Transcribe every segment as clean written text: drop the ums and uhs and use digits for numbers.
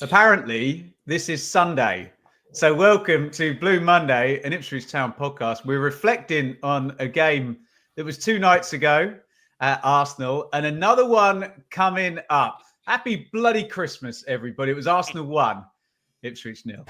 Apparently, this is Sunday. So welcome to Blue Monday, an Ipswich Town podcast. We're reflecting on a game that was 2 nights ago at Arsenal and another one coming up. Happy bloody Christmas, everybody. It was Arsenal 1, Ipswich 0.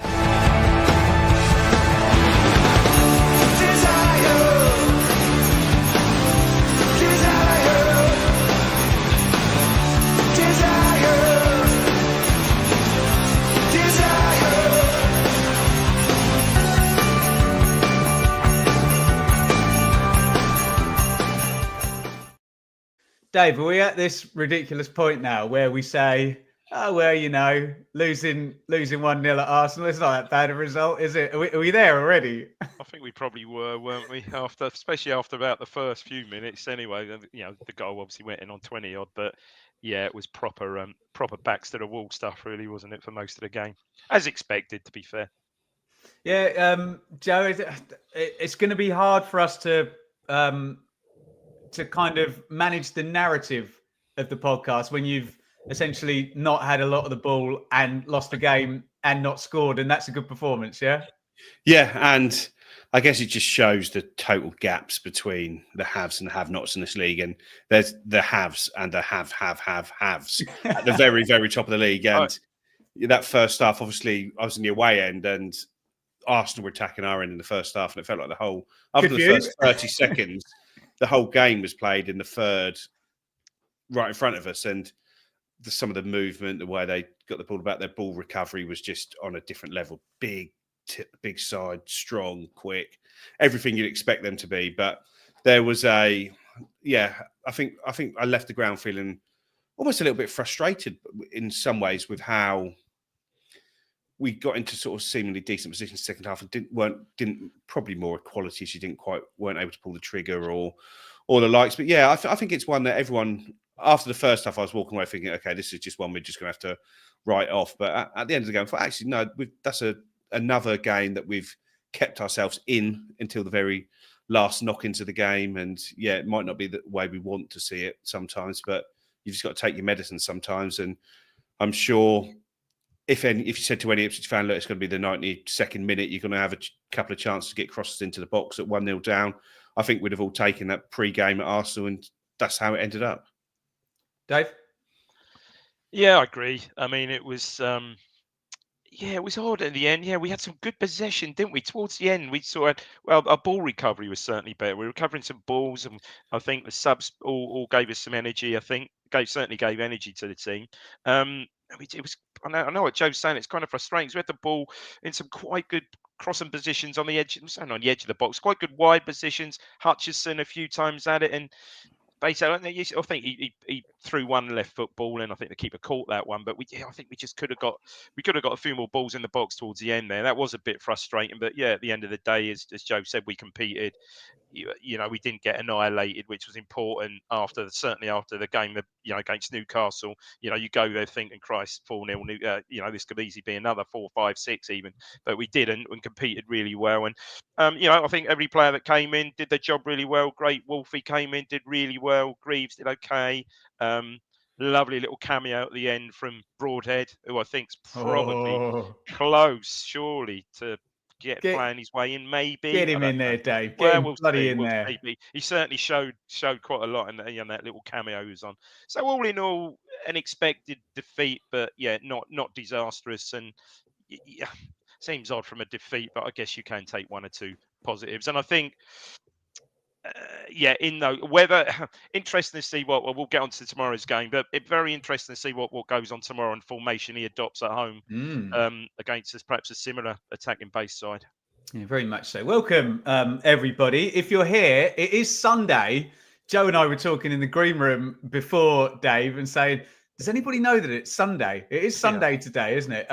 Dave, are we at this ridiculous point now where we say, oh, well, you know, losing 1-0 at Arsenal, it's not that bad a result, is it? Are we there already? I think we probably were, weren't we? Especially after about the first few minutes anyway. You know, the goal obviously went in on 20 odd, but yeah, it was proper backs to the wall stuff, really, wasn't it, for most of the game? As expected, to be fair. Yeah, Joe, it's going to be hard for us to kind of manage the narrative of the podcast when you've essentially not had a lot of the ball and lost the game and not scored, and that's a good performance, yeah? Yeah, and I guess it just shows the total gaps between the haves and the have-nots in this league, and there's the haves and the haves at the very, very top of the league, and that first half, obviously, I was in the away end, and Arsenal were attacking our end in the first half, and it felt like after the first 30 seconds, the whole game was played in the third right in front of us. And some of the movement, the way they got the ball about, their ball recovery was just on a different level. Big side, strong, quick, everything you'd expect them to be. But there was I think I left the ground feeling almost a little bit frustrated in some ways with how we got into sort of seemingly decent positions second half and didn't probably more equality. She weren't able to pull the trigger or the likes. But yeah, I think it's one that everyone after the first half I was walking away thinking, okay, this is just one we're just going to have to write off. But at the end of the game, I thought actually no, that's another game that we've kept ourselves in until the very last knock-ins of the game. And yeah, it might not be the way we want to see it sometimes, but you've just got to take your medicine sometimes. And I'm sure if you said to any Ipswich fan, look, it's going to be the 92nd minute, you're going to have a couple of chances to get crosses into the box at 1-0 down, I think we'd have all taken that pre-game at Arsenal, and that's how it ended up. Dave? Yeah, I agree. I mean, it was it was hard at the end. Yeah, we had some good possession, didn't we? Towards the end, we saw our ball recovery was certainly better. We were recovering some balls, and I think the subs all gave us some energy. I think certainly gave energy to the team. It was. I know what Joe's saying. It's kind of frustrating. We had the ball in some quite good crossing positions on the edge. I'm saying on the edge of the box, quite good wide positions. Hutchison a few times at it, and basically, I think he threw one left foot ball, and I think the keeper caught that one. But I think we just could have got a few more balls in the box towards the end there. That was a bit frustrating, but yeah, at the end of the day, as Joe said, we competed. You know, we didn't get annihilated, which was important certainly after the game, against Newcastle. You know, you go there thinking, Christ, 4-0, this could easily be another 4, 5, 6 even. But we didn't and competed really well. And, I think every player that came in did their job really well. Great. Wolfie came in, did really well. Greaves did okay. Lovely little cameo at the end from Broadhead, who I think's probably close, surely, to playing his way in, maybe. Get him in there, Dave. Get him bloody in there. Maybe. He certainly showed quite a lot in that little cameo he was on. So all in all, an expected defeat, but yeah, not disastrous. And yeah, seems odd from a defeat, but I guess you can take one or two positives. And I think, whether interesting to see what we'll get onto tomorrow's game, but very interesting to see what goes on tomorrow and formation he adopts at home against perhaps a similar attacking base side. Yeah, very much so. Welcome, everybody. If you're here, it is Sunday. Joe and I were talking in the green room before, Dave, and saying, does anybody know that it's Sunday? It is Sunday today, isn't it?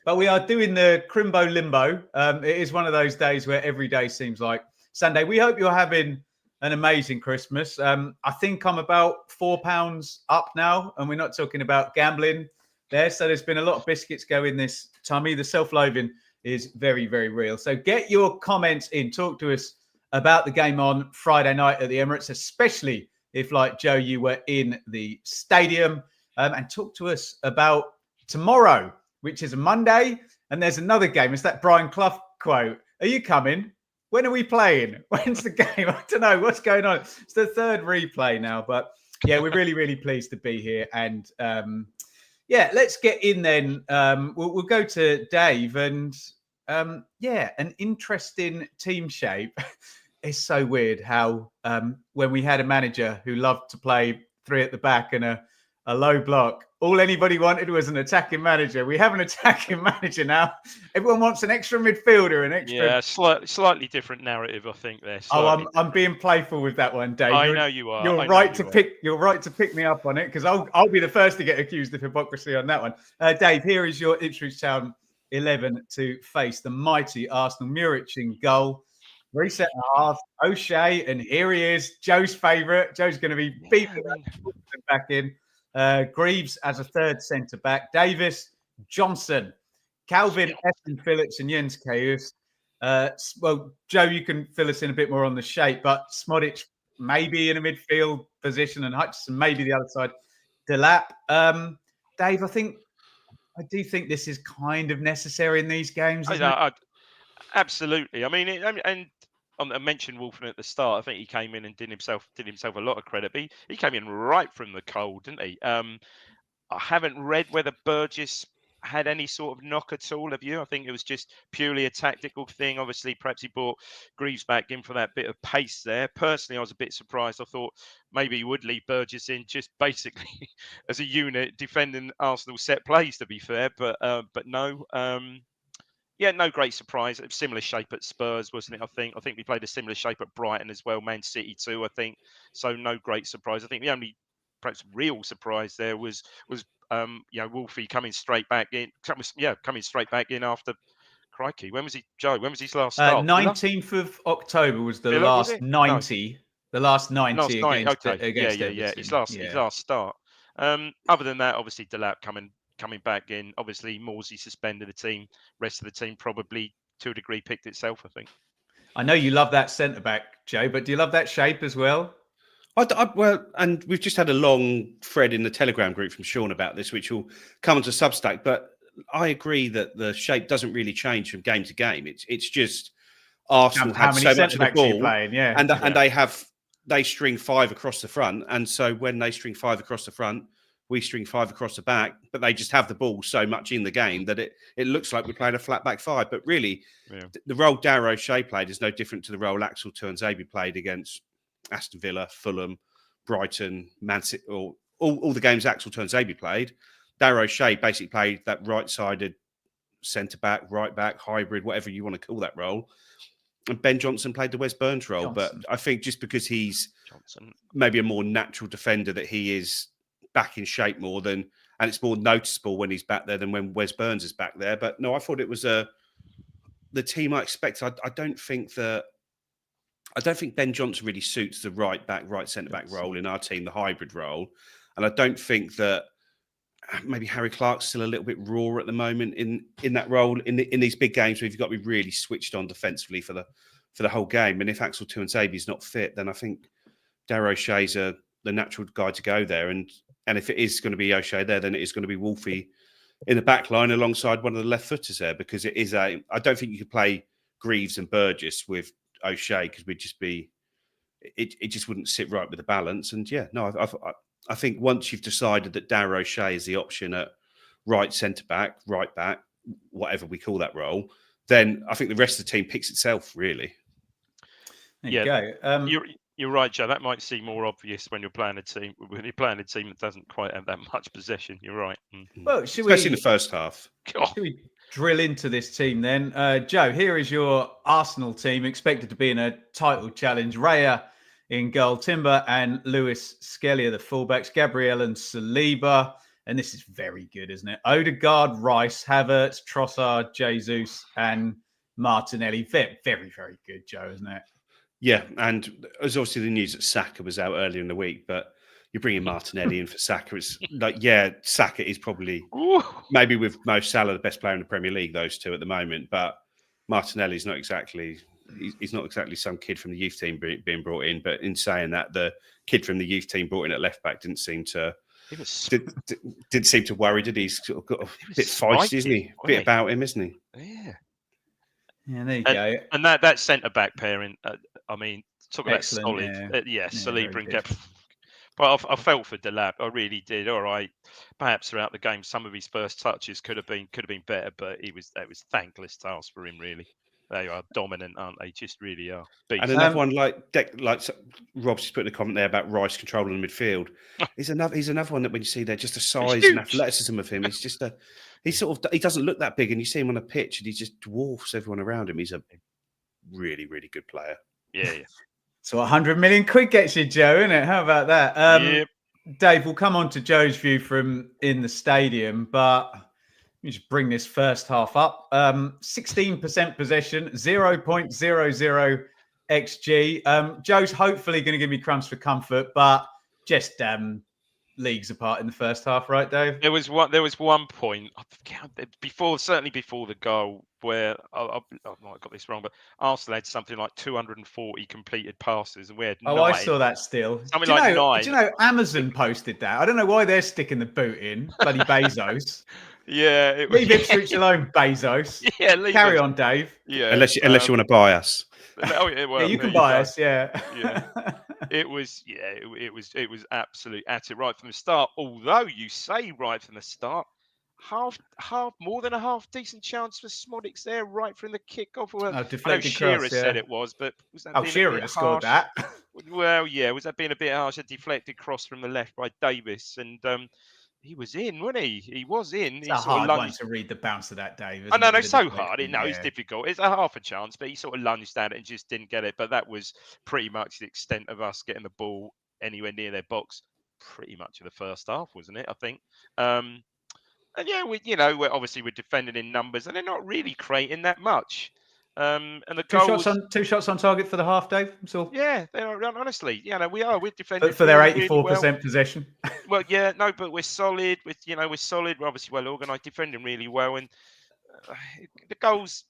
But we are doing the Crimbo Limbo. It is one of those days where every day seems like Sunday. We hope you're having an amazing Christmas. I think I'm about £4 up now, and we're not talking about gambling there. So there's been a lot of biscuits going this tummy. The self-loathing is very, very real. So get your comments in. Talk to us about the game on Friday night at the Emirates, especially if, like Joe, you were in the stadium. And talk to us about tomorrow, which is a Monday, and there's another game. It's that Brian Clough quote. Are you coming? When are we playing? When's the game? I don't know what's going on. It's the third replay now, but yeah, we're really, really pleased to be here. And yeah, let's get in then. We'll go to Dave, and yeah, an interesting team shape. It's so weird how when we had a manager who loved to play three at the back and a low block, all anybody wanted was an attacking manager. We have an attacking manager now. Everyone wants an extra midfielder, an extra. Yeah, slightly different narrative, I think. There. Oh, I'm being playful with that one, Dave. I know you are. You're right to pick. You're right to pick me up on it, because I'll be the first to get accused of hypocrisy on that one. Dave, here is your Ipswich Town 11 to face the mighty Arsenal. Muric in goal. Reset half, O'Shea, and here he is, Joe's favourite. Joe's going to be beating back in. Greaves as a third centre back. Davis, Johnson, Calvin, Essen, Phillips, and Jens Kayus. Well, Joe, you can fill us in a bit more on the shape, but Smodic maybe in a midfield position, and Hutchinson maybe the other side. Delap. Dave, I do think this is kind of necessary in these games. Absolutely. I mean, I mentioned Wolfen at the start. I think he came in and did himself a lot of credit. But he came in right from the cold, didn't he? I haven't read whether Burgess had any sort of knock at all. Have you? I think it was just purely a tactical thing. Obviously, perhaps he brought Greaves back in for that bit of pace there. Personally, I was a bit surprised. I thought maybe he would leave Burgess in just basically as a unit defending Arsenal set plays, to be fair. But no. Yeah, no great surprise. Similar shape at Spurs, wasn't it? I think we played a similar shape at Brighton as well, Man City too, I think. So no great surprise. I think the only perhaps real surprise there was Wolfie coming straight back in. Coming straight back in after crikey. When was he, Joe? When was his last start? 19th of October was the Villa, last 90. No. The last 90 against Everton. His last start. Other than that, obviously Delap coming back in. Obviously, Morsey suspended the team. Rest of the team probably to a degree picked itself, I think. I know you love that centre back, Joe, but do you love that shape as well? Well, and we've just had a long thread in the Telegram group from Sean about this, which will come onto Substack. But I agree that the shape doesn't really change from game to game. It's just Arsenal have so much of the ball, playing, and they string five across the front, and so when they string five across the front, we string five across the back, but they just have the ball so much in the game that it looks like we're playing a flat back five. But really, the role Darragh O'Shea played is no different to the role Axel Tuanzebe played against Aston Villa, Fulham, Brighton, Man City, or all the games Axel Tuanzebe played. Darragh O'Shea basically played that right-sided centre back, right back, hybrid, whatever you want to call that role. And Ben Johnson played the Wes Burns role. But I think just because he's maybe a more natural defender, that he is back in shape more than, and it's more noticeable when he's back there than when Wes Burns is back there. But no, I thought it was the team I expected. I don't think Ben Johnson really suits the right back, right centre back role in our team, the hybrid role. And I don't think that maybe Harry Clark's still a little bit raw at the moment in that role in these big games where you've got to be really switched on defensively for the whole game. And if Axel Tuanzebe is not fit, then I think Darragh O'Shea's the natural guy to go there. And if it is going to be O'Shea there, then it is going to be Wolfie in the back line alongside one of the left footers there, because it is I don't think you could play Greaves and Burgess with O'Shea, because we'd just be, it just wouldn't sit right with the balance. And yeah, no, I think once you've decided that Darragh O'Shea is the option at right centre back, right back, whatever we call that role, then I think the rest of the team picks itself, really. There you go. You're right, Joe. That might seem more obvious when you're playing a team that doesn't quite have that much possession. You're right. Well, especially in the first half. Should we drill into this team then? Joe, here is your Arsenal team expected to be in a title challenge. Raya in goal, Timber and Lewis Skelly, the fullbacks, Gabriel and Saliba. And this is very good, isn't it? Odegaard, Rice, Havertz, Trossard, Jesus, and Martinelli. Very, very, very good, Joe, isn't it? Yeah, and there's obviously the news that Saka was out earlier in the week, but you're bringing Martinelli in for Saka. It's like, yeah, Saka is probably, maybe with Mo Salah, the best player in the Premier League, those two at the moment, but Martinelli's not exactly, he's not exactly some kid from the youth team being brought in. But in saying that, the kid from the youth team brought in at left back didn't seem to He was Didn't seem to worry, did he? He's sort of got a bit spiky, feisty, isn't he? A wasn't bit about him, isn't he? Yeah. Yeah, there you go. And that centre back pairing, I mean, talk about Excellent. solid. Yeah, yeah, Saliba very and good. Gap. But I felt for Delap. I really did. All right, perhaps throughout the game, some of his first touches could have been better, but that was thankless task for him. Really, they are dominant, aren't they? Just really are. And Beasts. another one like Rob's just put in a comment there about Rice controlling the midfield. He's another one that when you see there, just the size and athleticism of him, he doesn't look that big, and you see him on a pitch and he just dwarfs everyone around him. He's a really, really good player. Yeah. So 100 million quid gets you, Joe, isn't it? How about that? Yep. Dave, we'll come on to Joe's view from in the stadium, but let me just bring this first half up. 16% possession, 0.00 XG. Joe's hopefully going to give me crumbs for comfort, but just leagues apart in the first half, right, Dave? There was one point before the goal where I might have got this wrong, but Arsenal had something like 240 completed passes, and we had 9. I saw that still. Something do like you 9. know Amazon posted that? I don't know why they're sticking the boot in. Bloody Bezos. Yeah, Leave Ipswich alone, Bezos. Yeah, leave Carry us. on, Dave. Yeah, unless you want to buy us. Oh, yeah, well, Yeah, you there can buy go. us. Yeah. Yeah. It was absolute at it right from the start. Although you say right from the start, half more than a half decent chance for Smodics there right from the kickoff. Well, I know deflected Shearer cross, said yeah. it was, but was that being Shearer a bit would have scored harsh? that. Well, yeah, was that being a bit harsh? A deflected cross from the left by Davis, and he was in, wasn't he? He was in. It's He a sort of hard one lunged. to read the bounce of that, Dave. Oh, Isn't no, it, no, with the so hard. deflection? It's difficult. It's a half a chance, but he sort of lunged at it and just didn't get it. But that was pretty much the extent of us getting the ball anywhere near their box. Pretty much of the first half, wasn't it? I think. And yeah, we're defending in numbers, and they're not really creating that much. And the goals. Two shots on target for the half, Dave. Yeah, honestly, we're defending for their really, really 84% well. possession. Well, yeah, no, but we're solid. We're solid. We're obviously well organised, defending really well, and the goals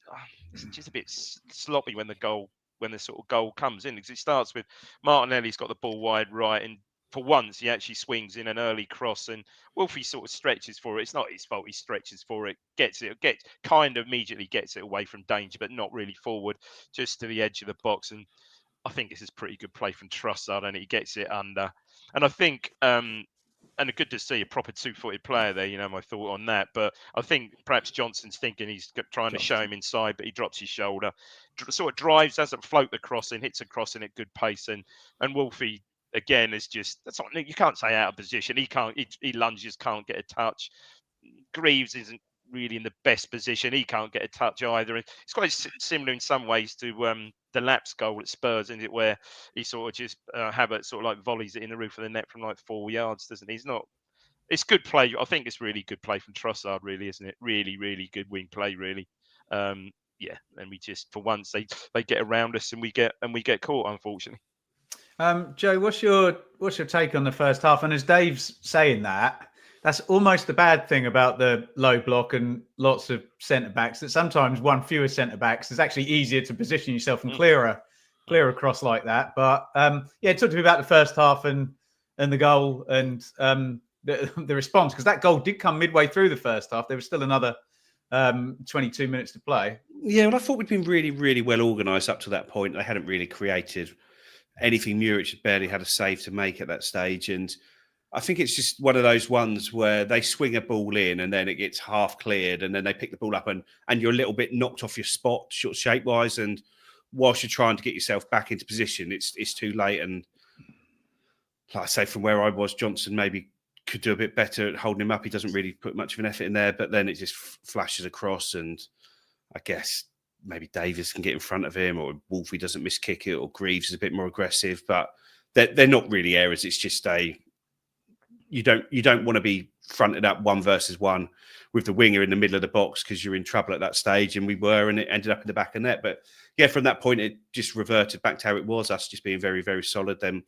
it's just a bit sloppy when the sort of goal comes in, because it starts with Martinelli's got the ball wide right, and for once he actually swings in an early cross, and Wolfie sort of stretches for it. It's not his fault. He stretches for it, kind of immediately gets it away from danger, but not really forward, just to the edge of the box. And I think this is pretty good play from Trossard, and he gets it under. And I think and good to see a proper two-footed player there. My thought on that. But I think perhaps Johnson's thinking he's trying to show him inside, but he drops his shoulder, sort of drives, doesn't float the crossing, hits a crossing at good pace, and Wolfie again is that's not, you can't say out of position. He lunges, can't get a touch. Greaves isn't really in the best position. He can't get a touch either. It's quite similar in some ways to the Lap's goal at Spurs, isn't it, where he sort of just Habert sort of like volleys it in the roof of the net from like 4 yards, doesn't he? It's good play. I think it's really good play from Trossard, really, isn't it? Really, really good wing play, really. Yeah, and we just, for once, they get around us and we get caught, unfortunately. Joe, what's your take on the first half? And as Dave's saying that, that's almost the bad thing about the low block and lots of centre backs, that sometimes one fewer centre backs is actually easier to position yourself and clear across like that. But talk to me about the first half and the goal and the response, because that goal did come midway through the first half. There was still another 22 minutes to play. Yeah, well, I thought we'd been really, really well organised up to that point. They hadn't really created anything. Muric had barely had a save to make at that stage, and I think it's just one of those ones where they swing a ball in and then it gets half cleared, and then they pick the ball up and you're a little bit knocked off your spot, short shape wise, and whilst you're trying to get yourself back into position, it's too late. And like I say, from where I was, Johnson maybe could do a bit better at holding him up. He doesn't really put much of an effort in there, but then it just flashes across, and I guess maybe Davis can get in front of him, or Wolfie doesn't miss kick it, or Greaves is a bit more aggressive. But they're not really errors. It's just you don't want to be fronted up 1 versus 1 with the winger in the middle of the box, because you're in trouble at that stage, and we were, and it ended up in the back of net. But yeah, from that point, it just reverted back to how it was, us just being very, very solid, them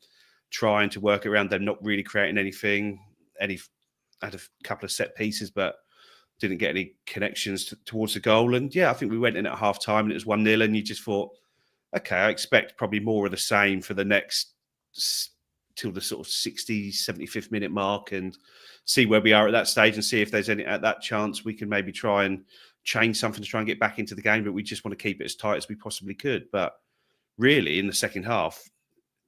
trying to work around, them not really creating anything. Had a couple of set pieces, but didn't get any connections towards the goal. And yeah, I think we went in at half time and it was 1-0, and you just thought, okay, I expect probably more of the same for the next till the sort of 60, 75th minute mark and see where we are at that stage and see if there's any at that chance we can maybe try and change something to try and get back into the game. But we just want to keep it as tight as we possibly could. But really, in the second half,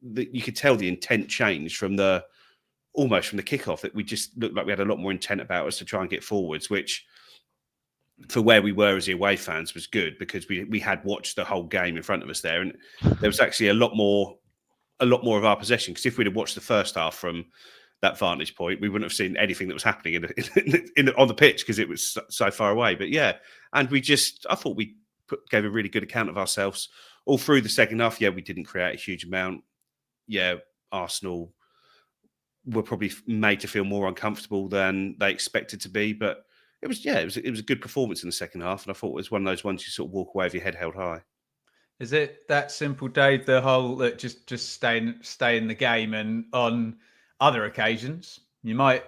you could tell the intent changed from almost from the kickoff, that we just looked like we had a lot more intent about us to try and get forwards, which for where we were as the away fans was good, because we had watched the whole game in front of us there, and there was actually a lot more of our possession. Because if we'd have watched the first half from that vantage point, we wouldn't have seen anything that was happening on the pitch, because it was so far away. But yeah, and I thought we gave a really good account of ourselves all through the second half. Yeah, we didn't create a huge amount. Yeah, Arsenal were probably made to feel more uncomfortable than they expected to be, but it was a good performance in the second half, and I thought it was one of those ones you sort of walk away with your head held high. Is it that simple, Dave? The whole that just stay in the game, and on other occasions you might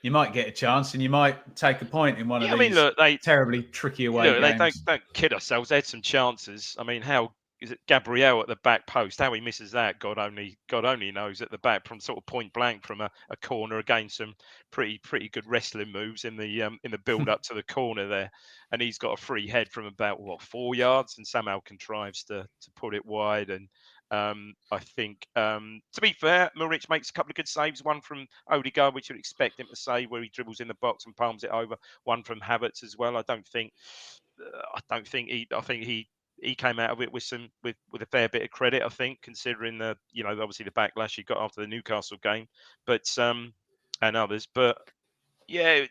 get a chance and you might take a point in one of these terribly tricky away games. They don't kid ourselves. They had some chances. I mean, how is it Gabriel at the back post? How he misses that, God only knows. At the back from sort of point blank from a corner, against some pretty good wrestling moves in the build up to the corner there, and he's got a free head from about 4 yards and somehow contrives to put it wide. And I think, to be fair, Muric makes a couple of good saves. One from Odegaard, which you'd expect him to save, where he dribbles in the box and palms it over. One from Havertz as well. I think he came out of it with a fair bit of credit, I think, considering obviously the backlash he got after the Newcastle game, but and others. But yeah,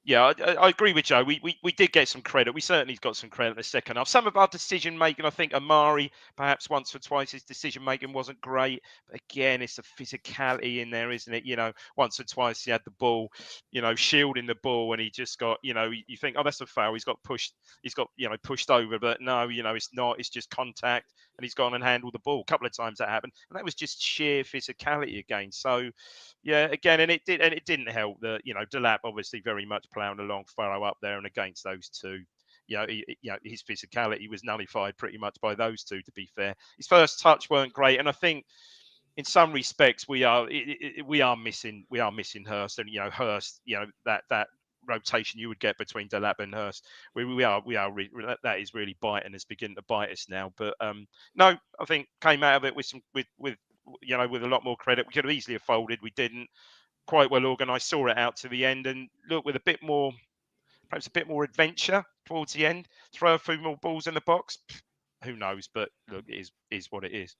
I agree with Joe. We did get some credit. We certainly got some credit in the second half. Some of our decision making, I think Amari, perhaps once or twice, his decision making wasn't great. But again, it's the physicality in there, isn't it? Once or twice he had the ball, shielding the ball, and he just got, you think, oh, that's a foul. He's got pushed over, but no, it's not. It's just contact, and he's gone and handled the ball. A couple of times that happened, and that was just sheer physicality again. So, yeah, again, and it didn't help that Delap obviously very much plowing along Farrow up there, and against those two, his physicality was nullified pretty much by those two. To be fair, his first touch weren't great, and I think in some respects we are missing Hurst, and Hurst, that rotation you would get between Delap and Hurst. That is really biting. It's beginning to bite us now. But no, I think came out of it with with a lot more credit. We could have easily folded. We didn't. Quite well organised. Saw it out to the end, and look, with perhaps a bit more adventure towards the end. Throw a few more balls in the box. Who knows? But look, it is what it is.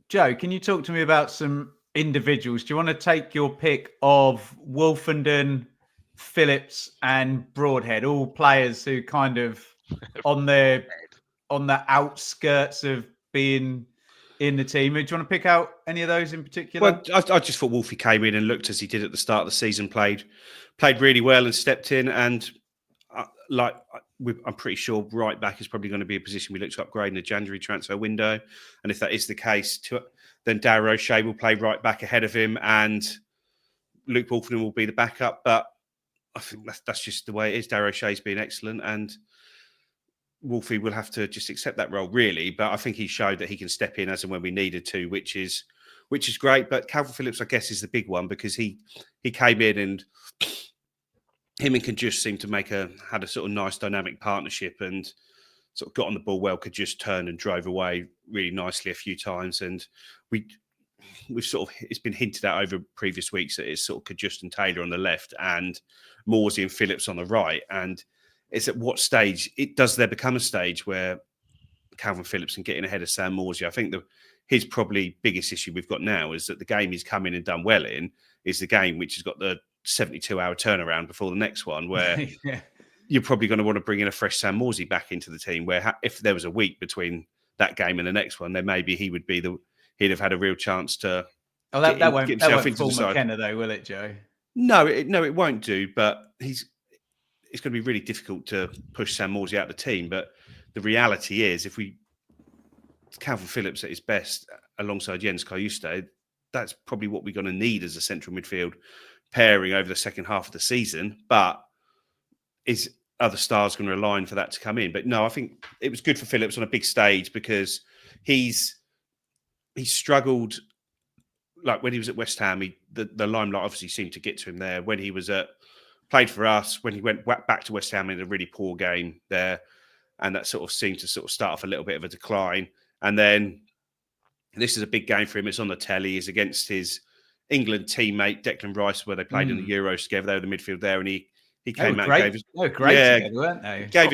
Joe, can you talk to me about some individuals? Do you want to take your pick of Wolfenden, Phillips, and Broadhead, all players who kind of on the outskirts of being in the team? Do you want to pick out any of those in particular? Well, I just thought Wolfie came in and looked as he did at the start of the season, played really well and stepped in. And I'm pretty sure right back is probably going to be a position we look to upgrade in the January transfer window. And if that is the case, then Darragh O'Shea will play right back ahead of him, and Luke Wolfenden will be the backup. But I think that's just the way it is. Darragh O'Shea's been excellent, and Wolfie will have to just accept that role, really. But I think he showed that he can step in as and when we needed to, which is great. But Calvin Phillips, I guess, is the big one, because he came in, and him and Kudus seemed to had a sort of nice dynamic partnership, and sort of got on the ball well. Kudus turned and drove away really nicely a few times, and we've sort of, it's been hinted at over previous weeks that it's sort of Kudus and Taylor on the left and Morsey and Phillips on the right. And it's at what stage does there become a stage where Calvin Phillips can get in ahead of Sam Morsey? I think his probably biggest issue we've got now is that the game he's come in and done well in is the game which has got the 72-hour turnaround before the next one, where you're probably going to want to bring in a fresh Sam Morsey back into the team, where if there was a week between that game and the next one, then maybe he'd have had a real chance to that won't fool McKenna though, will it, Joe? No, it won't do, but it's going to be really difficult to push Sam Morsey out of the team. But the reality is, Calvin Phillips at his best alongside Jens Kajuste, that's probably what we're going to need as a central midfield pairing over the second half of the season. But is other stars going to align for that to come in? But no, I think it was good for Phillips on a big stage, because he's struggled like when he was at West Ham, the limelight obviously seemed to get to him there. When he was played for us, when he went back to West Ham in a really poor game there, and that sort of seemed to sort of start off a little bit of a decline. And then this is a big game for him. It's on the telly. He's against his England teammate Declan Rice, where they played in the Euros together. They were the midfield there, and he came out and gave us together, weren't they? Gave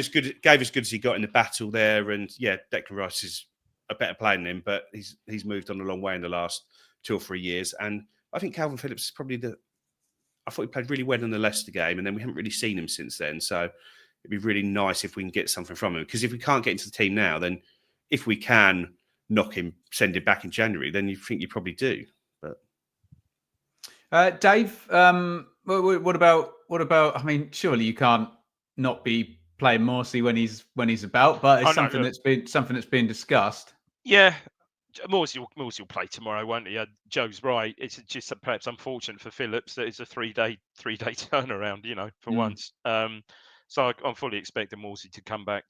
as good as he got in the battle there. And yeah, Declan Rice is a better player than him, but he's moved on a long way in the last 2 or 3 years. And I think Calvin Phillips is probably I thought he played really well in the Leicester game, and then we haven't really seen him since then. So it'd be really nice if we can get something from him. Because if we can't get into the team now, then if we can knock him, send him back in January, then you think you probably do. But Dave, what about? I mean, surely you can't not be playing Morsey when he's about, but it's something that's been discussed. Yeah. Morsey will play tomorrow, won't he? Joe's right. It's just perhaps unfortunate for Phillips that it's a three-day turnaround, for once. So I'm fully expecting Morsey to come back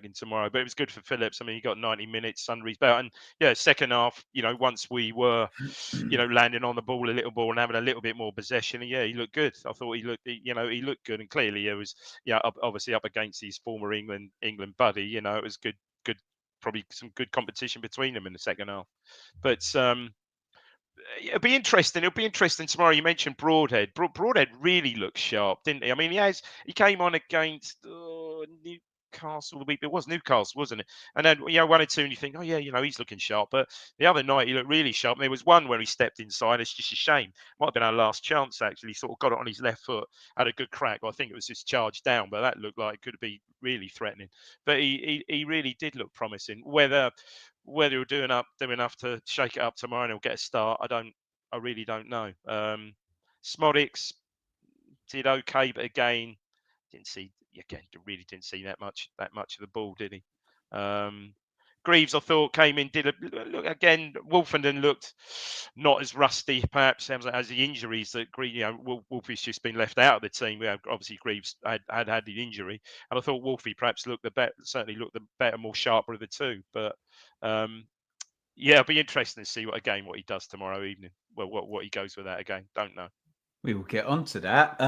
in tomorrow. But it was good for Phillips. I mean, he got 90 minutes under his belt, and yeah, second half, once we were, landing on the ball a little more and having a little bit more possession, and yeah, he looked good. I thought he looked good, and clearly it was, obviously up against his former England buddy. It was good. Probably some good competition between them in the second half. But it'll be interesting. It'll be interesting tomorrow. You mentioned Broadhead. Broadhead really looked sharp, didn't he? I mean, he came on against Newcastle the week. It was Newcastle, wasn't it? And then 1 or 2, and you think, oh yeah, he's looking sharp. But the other night he looked really sharp. And there was one where he stepped inside. It's just a shame. Might have been our last chance actually. He sort of got it on his left foot, had a good crack. I think it was just charged down, but that looked like it could be really threatening. But he really did look promising. Whether he'll do enough to shake it up tomorrow and he'll get a start, I really don't know. Smodics did okay, but again, really didn't see that much of the ball, did he? Greaves, I thought, came in, did a look again. Wolfenden looked not as rusty, perhaps, as the injuries that Wolfie's just been left out of the team. Obviously, Greaves had the injury, and I thought Wolfie perhaps certainly looked the better, more sharper of the two. But it'll be interesting to see what he does tomorrow evening. Well, what he goes with that again, don't know. We will get onto that.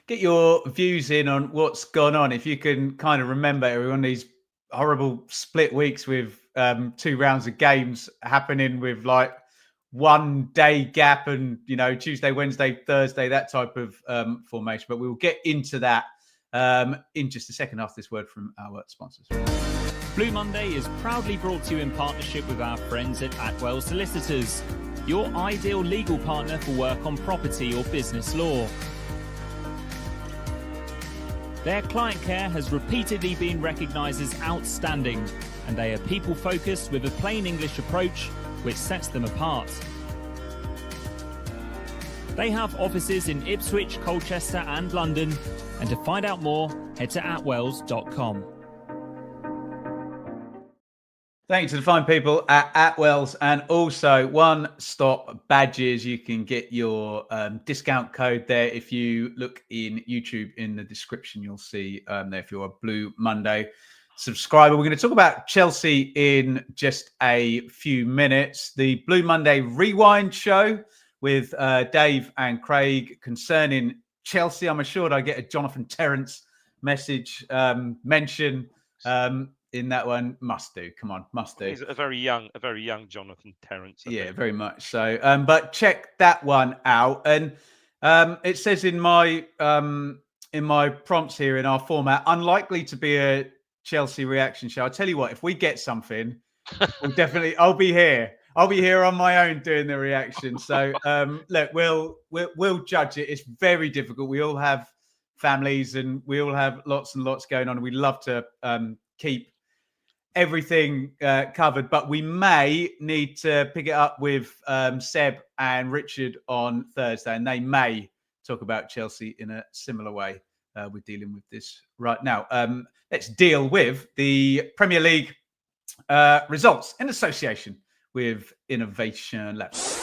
Get your views in on what's gone on. If you can kind of remember everyone these horrible split weeks with 2 rounds of games happening with like 1 day gap and Tuesday, Wednesday, Thursday, that type of formation. But we will get into that in just a second after this word from our sponsors. Blue Monday is proudly brought to you in partnership with our friends at Atwell Solicitors, your ideal legal partner for work on property or business law. Their client care has repeatedly been recognised as outstanding, and they are people-focused with a plain English approach which sets them apart. They have offices in Ipswich, Colchester and London, and to find out more, head to atwells.com. Thanks to the fine people at Atwells, and also One Stop Badges. You can get your discount code there. If you look in YouTube in the description, you'll see there if you're a Blue Monday subscriber. We're going to talk about Chelsea in just a few minutes. The Blue Monday Rewind show with Dave and Craig concerning Chelsea. I'm assured I get a Jonathan Terence message mention in that one. Must do. Come on, must do. He's a very young Jonathan Terence. Yeah, very much so. But check that one out. And it says in my prompts here in our format, unlikely to be a Chelsea reaction show. I'll tell you what, if we get something, I'll be here. I'll be here on my own doing the reaction. So look, we'll judge it. It's very difficult. We all have families and we all have lots and lots going on. We love to keep everything covered, but we may need to pick it up with Seb and Richard on Thursday, and they may talk about Chelsea in a similar way. We're dealing with this right now. Let's deal with the Premier League results in association with Innovation Labs.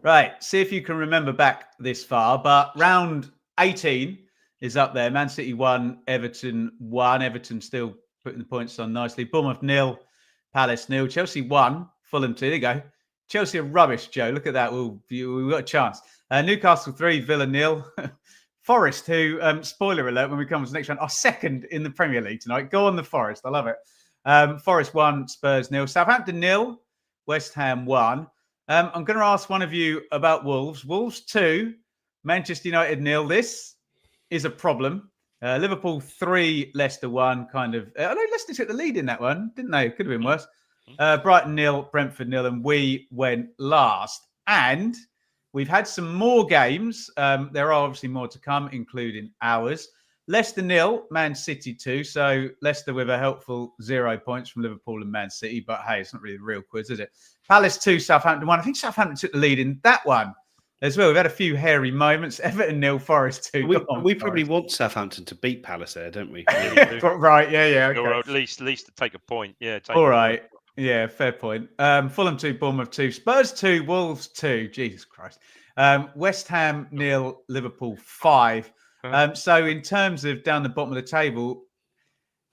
Right, see if you can remember back this far, but round 18 is up there. Man City 1, Everton 1. Everton still putting the points on nicely. Bournemouth 0, Palace 0. Chelsea 1, Fulham 2. There you go. Chelsea are rubbish, Joe. Look at that. We've got a chance. Newcastle 3, Villa 0. Forest, who, spoiler alert, when we come to the next round, are second in the Premier League tonight. Go on the Forest. I love it. Forest 1, Spurs 0. Southampton 0, West Ham 1. I'm going to ask one of you about Wolves. Wolves 2, Manchester United 0. This is a problem. Liverpool 3, Leicester 1. Kind of. I know Leicester took the lead in that one, didn't they? Could have been worse. Brighton 0, Brentford 0, and we went last. And we've had some more games. There are obviously more to come, including ours. Leicester 0, Man City 2. So Leicester with a helpful 0 points from Liverpool and Man City. But hey, it's not really the real quiz, is it? Palace 2, Southampton 1. I think Southampton took the lead in that one as well. We've had a few hairy moments. Everton 0, Forest 2. We probably want Southampton to beat Palace there, don't we? Right, yeah. Okay. Or at least to take a point. Yeah. All right. Yeah, fair point. Fulham 2, Bournemouth 2, Spurs 2, Wolves 2. Jesus Christ. West Ham 0, Liverpool 5. So in terms of down the bottom of the table,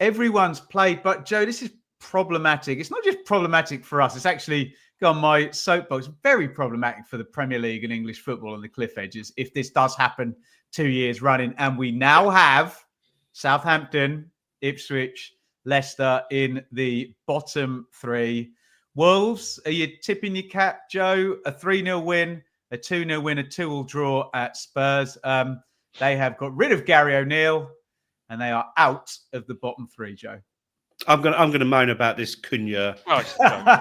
everyone's played. But Joe, this is problematic. It's not just problematic for us. It's actually, on my soapbox, very problematic for the Premier League and English football on the cliff edges if this does happen 2 years running. And we now have Southampton, Ipswich, Leicester in the bottom 3. Wolves, are you tipping your cap, Joe? A 3-0 win, a 2-0 win, a 2-2 draw at Spurs. They have got rid of Gary O'Neill and they are out of the bottom 3, Joe. I'm gonna moan about this Cunha.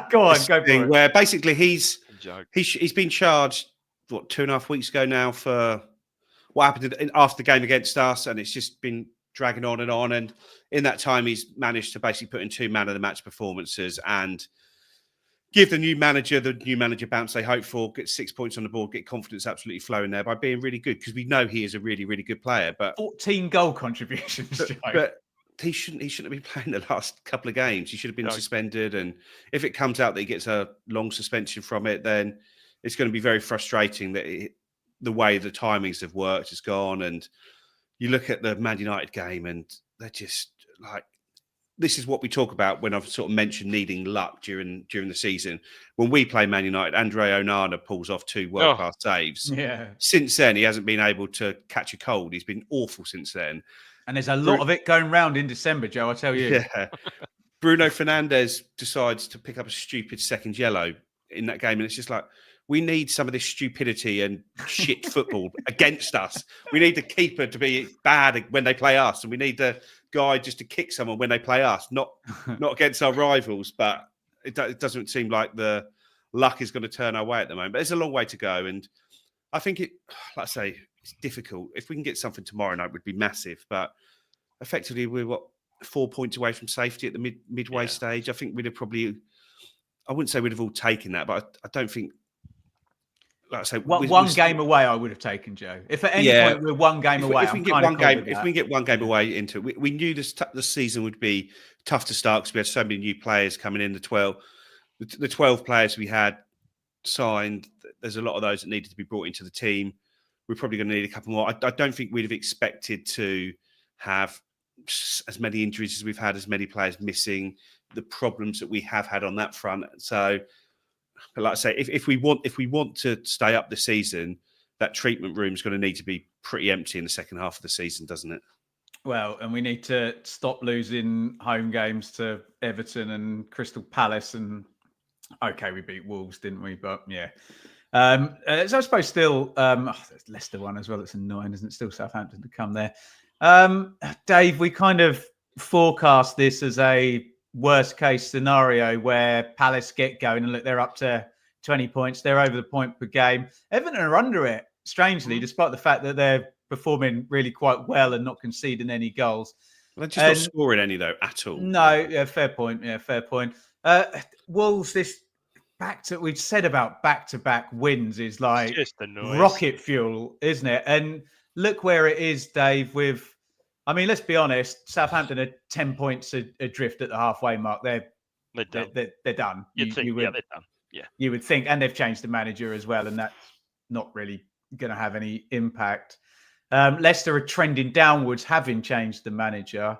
Go on, go for it. Where basically he's been charged 2.5 weeks ago now for what happened after the game against us, and it's just been dragging on. And in that time, he's managed to basically put in 2 man of the match performances and give the new manager bounce they hope for, get 6 points on the board, get confidence absolutely flowing there by being really good, because we know he is a really, really good player. But 14 goal contributions, but he shouldn't have been playing the last couple of games. He should have been suspended. And if it comes out that he gets a long suspension from it, then it's going to be very frustrating that the way the timings have worked has gone. And you look at the Man United game and they're just like, this is what we talk about when I've sort of mentioned needing luck during the season. When we play Man United, Andre Onana pulls off 2 world-class saves. Yeah. Since then, he hasn't been able to catch a cold. He's been awful since then. And there's a lot of it going round in December, Joe, I tell you. Yeah. Bruno Fernandes decides to pick up a stupid second yellow in that game. And it's just like, we need some of this stupidity and shit football against us. We need the keeper to be bad when they play us. And we need the guy just to kick someone when they play us, not against our rivals. But it doesn't seem like the luck is going to turn our way at the moment. But there's a long way to go. And I think like I say, it's difficult. If we can get something tomorrow night, it would be massive. But effectively, we're 4 points away from safety at the midway stage. I think we'd have probably, I wouldn't say we'd have all taken that, but I don't think, like I say, one game away, I would have taken, Joe. If at any point we're one game away, if we can get one game away into it, we knew the season would be tough to start because we had so many new players coming in. The 12 players we had signed, there's a lot of those that needed to be brought into the team. We're probably going to need a couple more. I don't think we'd have expected to have as many injuries as we've had, as many players missing, the problems that we have had on that front. So, but like I say, if we want to stay up the season, that treatment room is going to need to be pretty empty in the second half of the season, doesn't it? Well, and we need to stop losing home games to Everton and Crystal Palace. And okay, we beat Wolves, didn't we? But yeah. So I suppose still, there's Leicester one as well. It's annoying, isn't it? Still Southampton to come there. Dave, we kind of forecast this as a worst case scenario where Palace get going and look, they're up to 20 points. They're over the point per game. Everton are under it, strangely, despite the fact that they're performing really quite well and not conceding any goals. They're just not scoring any, though, at all. No, yeah, fair point. Yeah, fair point. Wolves, we've said about back-to-back wins is like rocket fuel, isn't it? And look where it is, Dave, let's be honest, Southampton are 10 points adrift at the halfway mark. They're done. They're done. They're done. Yeah. You would think, and they've changed the manager as well, and that's not really going to have any impact. Leicester are trending downwards, having changed the manager.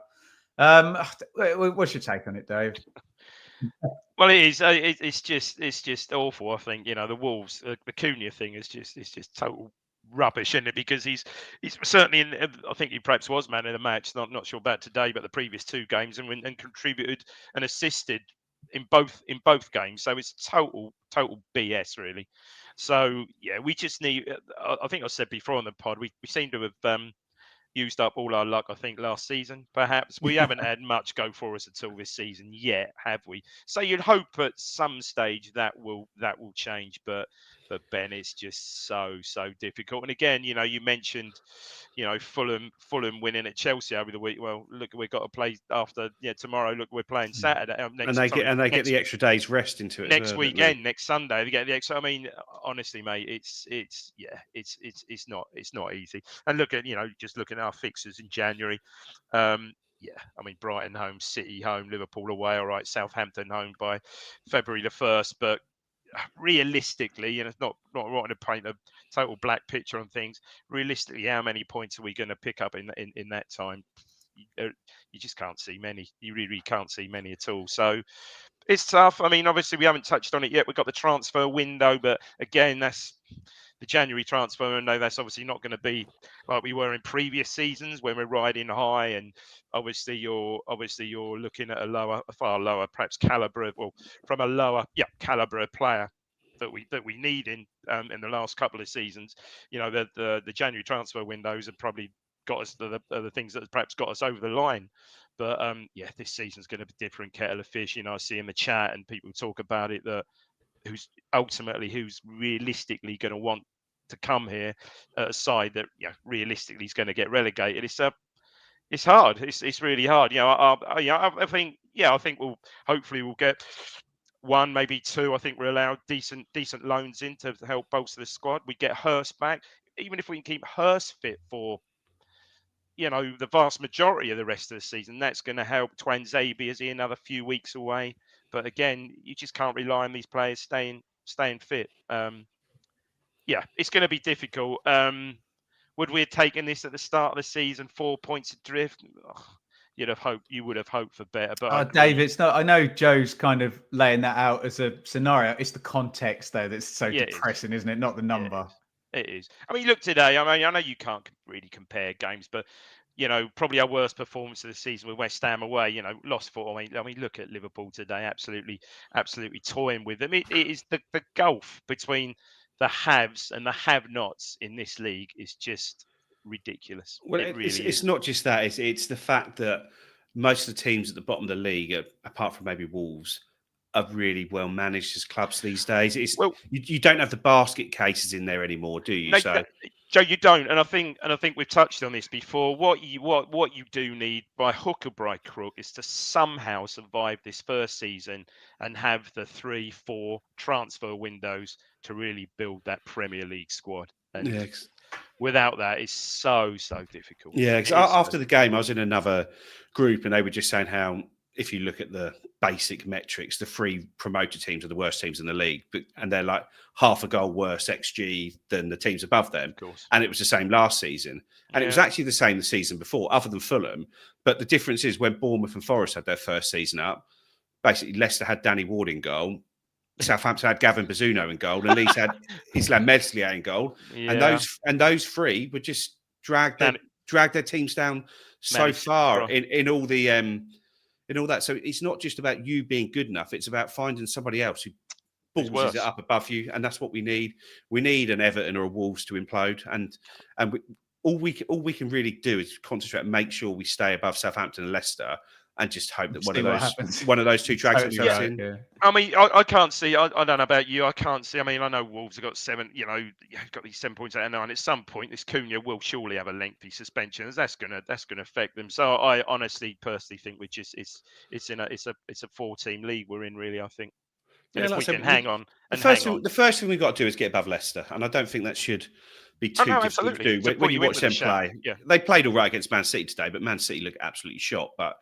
What's your take on it, Dave? Well, it is. It's just awful. I think the Wolves, the Cunha thing is just total rubbish, isn't it? Because he's certainly in. I think he perhaps was man of the match. Not sure about today, but the previous 2 games, and contributed and assisted in both games. So it's total BS, really. So yeah, we just need. I think I said before on the pod, we seem to have used up all our luck, I think, last season. Perhaps we haven't had much go for us at all this season yet, have we? So you'd hope at some stage that will change, but Ben, it's just so difficult. And again, you mentioned, Fulham winning at Chelsea over the week. Well, look, we've got to play after tomorrow. Look, we're playing Saturday and they get the extra day's rest into it next as well, weekend, next Sunday. They get the extra. I mean, honestly, mate, it's not easy. And look at just looking at our fixtures in January. Yeah, I mean, Brighton home, City home, Liverpool away. All right, Southampton home by February the 1st. But realistically, and it's not wanting to paint a total black picture on things. Realistically, how many points are we going to pick up in that time? You just can't see many. You really can't see many at all. So it's tough. I mean, obviously, we haven't touched on it yet. We've got the transfer window, but again, that's the January transfer window. That's obviously not going to be like we were in previous seasons when we're riding high. And obviously, you're looking at a far lower, perhaps caliber, from a lower, caliber player that we need in the last couple of seasons. The January transfer windows have probably got us the things that perhaps got us over the line. But this season's going to be different kettle of fish. I see in the chat and people talk about it that who's realistically going to want to come here at a side that realistically is going to get relegated. It's hard. It's really hard. I think we'll get 1, maybe 2. I think we're allowed decent loans in to help bolster the squad. We get Hurst back, even if we can keep Hurst fit for the vast majority of the rest of the season. That's going to help. Twanzebe is he another few weeks away, but again, you just can't rely on these players staying fit. It's going to be difficult. Would we have taken this at the start of the season, 4 points adrift? You would have hoped for better. But Dave, it's not. I know Joe's kind of laying that out as a scenario. It's the context, though, that's so depressing, isn't it? Not the number. It is. I mean, look today. I mean, I know you can't really compare games, but probably our worst performance of the season with West Ham away. Lost 4. I mean, look at Liverpool today. Absolutely toying with them. It is the gulf between the haves and the have-nots in this league is just ridiculous. Well, it really it's is. not just that. It's the fact that most of the teams at the bottom of the league, apart from maybe Wolves, are really well managed as clubs these days. You don't have the basket cases in there anymore, do you? No, Joe, you don't, and I think we've touched on this before. What you do need by hook or by crook is to somehow survive this first season and have the 3-4 transfer windows to really build that Premier League squad. And without that, it's so difficult. Yeah, because after the game, I was in another group, and they were just saying how, if you look at the basic metrics, the 3 promoted teams are the worst teams in the league, and they're like half a goal worse XG than the teams above them. Of course. And it was the same last season. And it was actually the same the season before, other than Fulham. But the difference is when Bournemouth and Forest had their first season up, basically Leicester had Danny Ward in goal, Southampton had Gavin Bazzuno in goal, and Leeds had Islam Meslier in goal. Yeah. And those 3 would just drag their teams down so far in all the in all that. So it's not just about you being good enough. It's about finding somebody else who balls it up above you. And that's what we need. We need an Everton or a Wolves to implode. And all we can really do is concentrate and make sure we stay above Southampton and Leicester and just hope that one of those 2 drags themselves in. Yeah. I mean, I can't see. I don't know about you. I can't see. I mean, I know Wolves have got 7. Got these 7 points out of 9. At some point, this Cunha will surely have a lengthy suspension. That's gonna affect them. So I personally think it's a 4-team league we're in. Really, I think. And if we can hang on. The first thing we've got to do is get above Leicester, and I don't think that should be too difficult to do. When you watch them play, they played all right against Man City today, but Man City look absolutely shot. But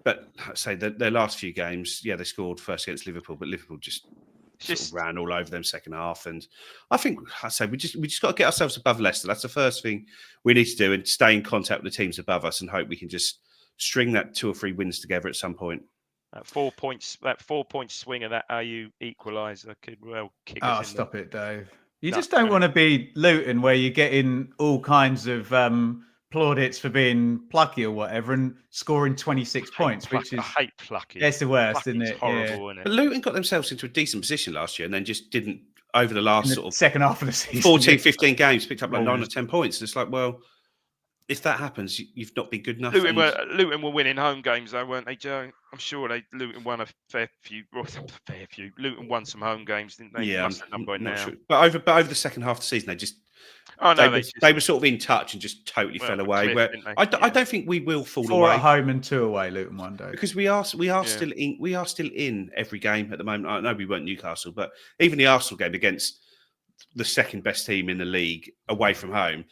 but say their last few games, they scored first against Liverpool, but Liverpool just sort of ran all over them second half. And I think we just got to get ourselves above Leicester. That's the first thing we need to do, and stay in contact with the teams above us, and hope we can just string that 2 or 3 wins together at some point. That 4 points, that 4-point swing of that AU equaliser could well kick us in. Stop it, Dave. You just don't want to be Luton, where you're getting all kinds of plaudits for being plucky or whatever, and scoring 26 points, which is... I hate plucky. It's the worst, Plucky's isn't it? horrible, isn't it? But Luton got themselves into a decent position last year, and then just didn't, over the last sort of second half of the season, 14, 15 games, picked up like 9 or 10 points. It's like, well, if that happens, you've not been good enough. Luton were winning home games, though, weren't they, Joe? I'm sure Luton won a fair few. Luton won some home games, didn't they? Yeah, I'm not sure. But over the second half of the season, they just... they were sort of in touch and just totally fell away. I don't think we will fall away. 4 at home and 2 away, Luton one day. Because we are still in every game at the moment. I know we weren't Newcastle, but even the Arsenal game against the second best team in the league away from home,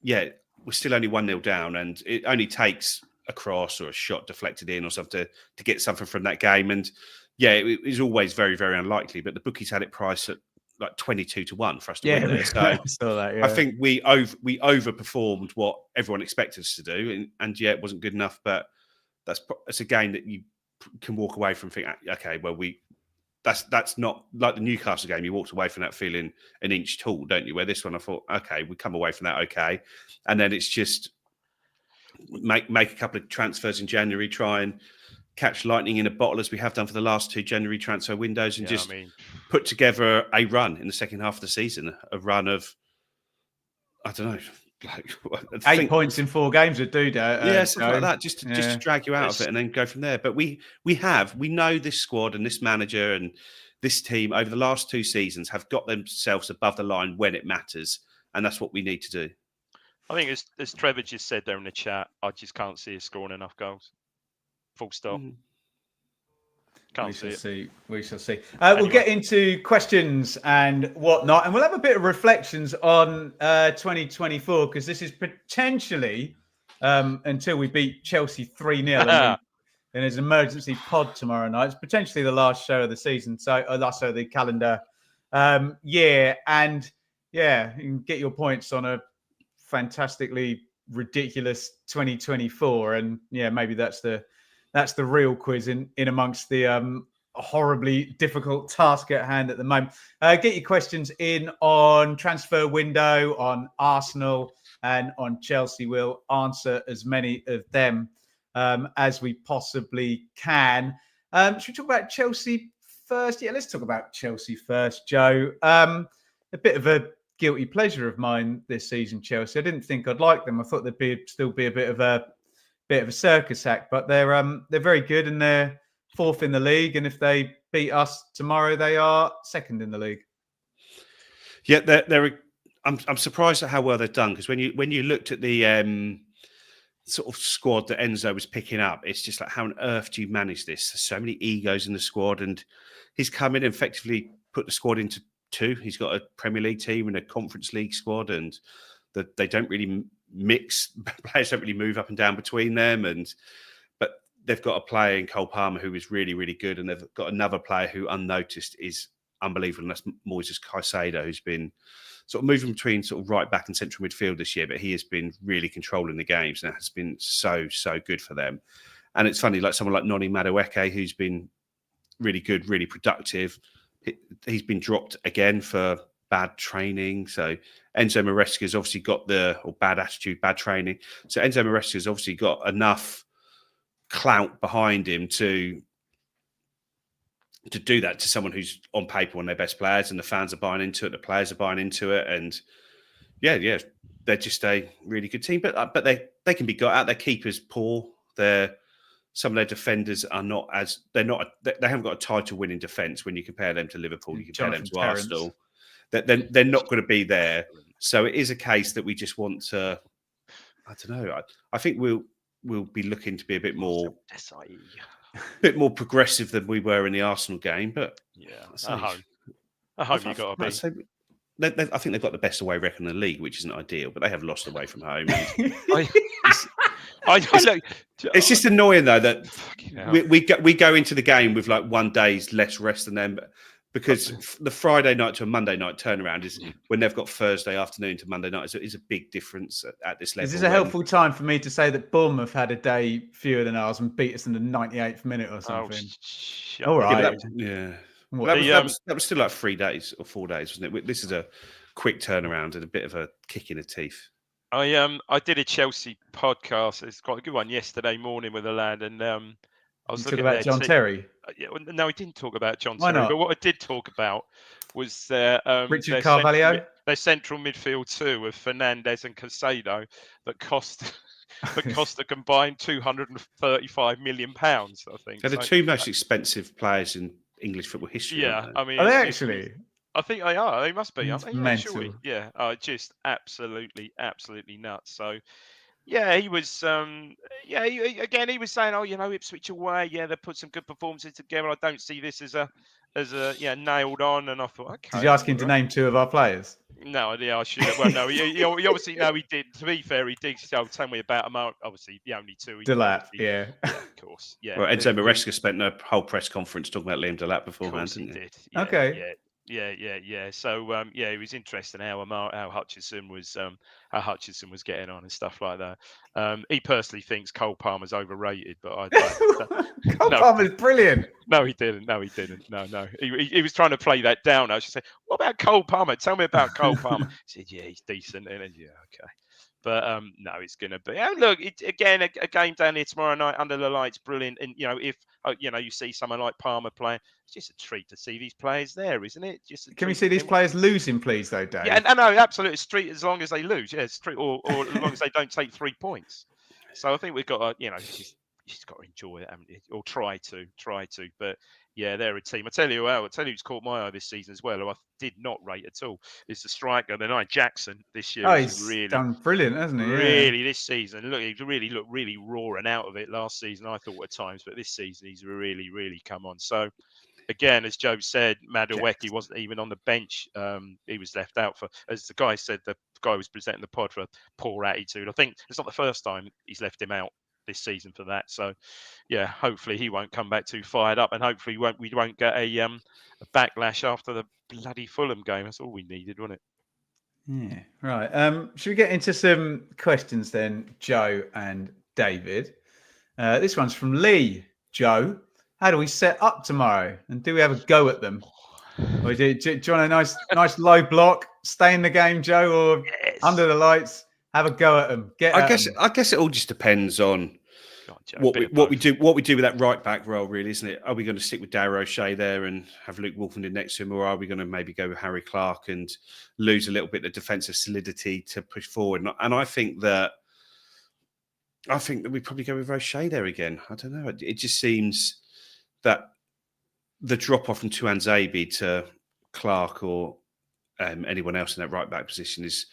we're still only 1-0 down, and it only takes a cross or a shot deflected in or something to get something from that game. And it is always very, very unlikely. But the bookies had it priced at like 22-1 for us to win it. So I think we overperformed what everyone expected us to do, and it wasn't good enough. But that's a game that you can walk away from thinking, okay, well that's not like the Newcastle game. You walked away from that feeling an inch tall, don't you? Where this one, I thought, okay, we come away from that okay, and then it's just make a couple of transfers in January, try and catch lightning in a bottle as we have done for the last 2 January transfer windows, and put together a run in the second half of the season, a run of, I don't know, like 8 points in 4 games would do that. Something like that, just to drag you out of it and then go from there. But we know this squad and this manager and this team over the last 2 seasons have got themselves above the line when it matters, and that's what we need to do. I think as Trevor just said there in the chat, I just can't see us scoring enough goals. Full stop. We shall see. We'll get into questions and whatnot, and we'll have a bit of reflections on 2024, because this is potentially, until we beat Chelsea 3-0, and there's an emergency pod tomorrow night. It's potentially the last show of the season, last show of the calendar year. And you can get your points on a fantastically ridiculous 2024, and maybe that's the real quiz in amongst the horribly difficult task at hand at the moment. Get your questions in on transfer window, on Arsenal, and on Chelsea. We'll answer as many of them as we possibly can. Should we talk about Chelsea first? Yeah, let's talk about Chelsea first, Joe. A bit of a guilty pleasure of mine this season, Chelsea. I didn't think I'd like them. I thought they'd still be a bit of a circus act, but they're very good, and they're 4th in the league. And if they beat us tomorrow, they are 2nd in the league. Yeah, I'm surprised at how well they've done, because when you looked at the sort of squad that Enzo was picking up, it's just like, how on earth do you manage this? There's so many egos in the squad, and he's come in and effectively put the squad into 2. He's got a Premier League team and a Conference League squad, and they don't really mix. Players don't really move up and down between them, but they've got a player in Cole Palmer who is really, really good, and they've got another player who, unnoticed, is unbelievable, and that's Moises Caicedo, who's been sort of moving between sort of right back and central midfield this year, but he has been really controlling the games, and it has been so good for them. And it's funny, like someone like Noni Madueke, who's been really good, really productive, he's been dropped again for bad training. So Enzo Maresca's obviously got bad attitude, bad training. So Enzo Maresca's obviously got enough clout behind him to do that to someone who's on paper one of their best players, and the fans are buying into it, the players are buying into it, and they're just a really good team. But they can be got out. Their keeper's poor. Some of their defenders are not as they haven't got a title winning defence when you compare them to Liverpool, you compare them to Arsenal. They're not going to be there. So it is a case that we just want to, I don't know. I think we'll be looking to be a bit more progressive than we were in the Arsenal game. But I hope you got to be. I think they've got the best away record in the league, which isn't ideal, but they have lost away from home. It's just annoying though that we go into the game with like 1 day's less rest than them. because the Friday night to a Monday night turnaround is when they've got Thursday afternoon to Monday night. So it is a big difference at this level. Is this a helpful time for me to say that Bournemouth had a day fewer than ours and beat us in the 98th minute or something? All right. That was still like 3 days or 4 days, wasn't it? This is a quick turnaround and a bit of a kick in the teeth. I did a Chelsea podcast. It's quite a good one yesterday morning with a lad, and I was looking about John Terry. Yeah, no, he didn't talk about John Why Terry. not? But what I did talk about was their Richard Carvalho, their central midfield two of Fernandes and Caicedo that cost a combined £235 million. I think They're the two most expensive players in English football history. Yeah, I mean, are they actually? I think they are. They must be. It's Yeah, mental. surely. Yeah, just absolutely nuts. So, yeah, he was. He was saying, Ipswich away. Yeah, they put some good performances together. I don't see this as a nailed on. And I thought, okay. Did you ask him to name two of our players? No, I should have. Well, no, he obviously he did. To be fair, he did tell me about them. Obviously, the only two. Delap, yeah, of course, yeah. Well, Enzo Maresca spent a whole press conference talking about Liam Delap beforehand, didn't he? Did. Yeah, okay. Yeah. So it was interesting how Hutchinson was getting on and stuff like that. He personally thinks Cole Palmer's overrated, but Cole Palmer's brilliant. No, he didn't. No. He was trying to play that down. I should say, what about Cole Palmer? Tell me about Cole Palmer. He said, yeah, he's decent. And yeah, okay. But no, it's going to be. And look, again, a game down here tomorrow night under the lights, brilliant. And if you see someone like Palmer playing, it's just a treat to see these players there, isn't it? Can we see these players losing, please, though, Dave? Yeah, no, absolutely. It's treat as long as they lose. Yeah, it's treat, or as long as they don't take 3 points. So I think we've got to, just got to enjoy it, haven't you? Or try to. But yeah, they're a team. I tell you who's caught my eye this season as well, who I did not rate at all, is the striker, the night Jackson this year. Oh, he's really done brilliant, hasn't he? Really, this season. Look, he looked really roaring out of it last season, I thought at times, but this season he's really, really come on. So again, as Joe said, Madueke wasn't even on the bench. He was left out for, as the guy said, the guy was presenting the pod for a poor attitude. I think it's not the first time he's left him out this season for that. So yeah, hopefully he won't come back too fired up, and hopefully we won't get a backlash after the bloody Fulham game. That's all we needed, wasn't it? Yeah, right. Should we get into some questions then, Joe and David? This one's from Lee. Joe, how do we set up tomorrow, and do we have a go at them? Or do you want a nice low block, stay in the game, Joe, or under the lights, have a go at them? I guess it all just depends on what we do with that right back role, really, isn't it? Are we going to stick with Darragh O'Shea there and have Luke Wolfenden next to him, or are we going to maybe go with Harry Clark and lose a little bit of defensive solidity to push forward? And I think that we probably go with O'Shea there again. I don't know. It just seems that the drop off from Tuanzebe to Clark or anyone else in that right back position is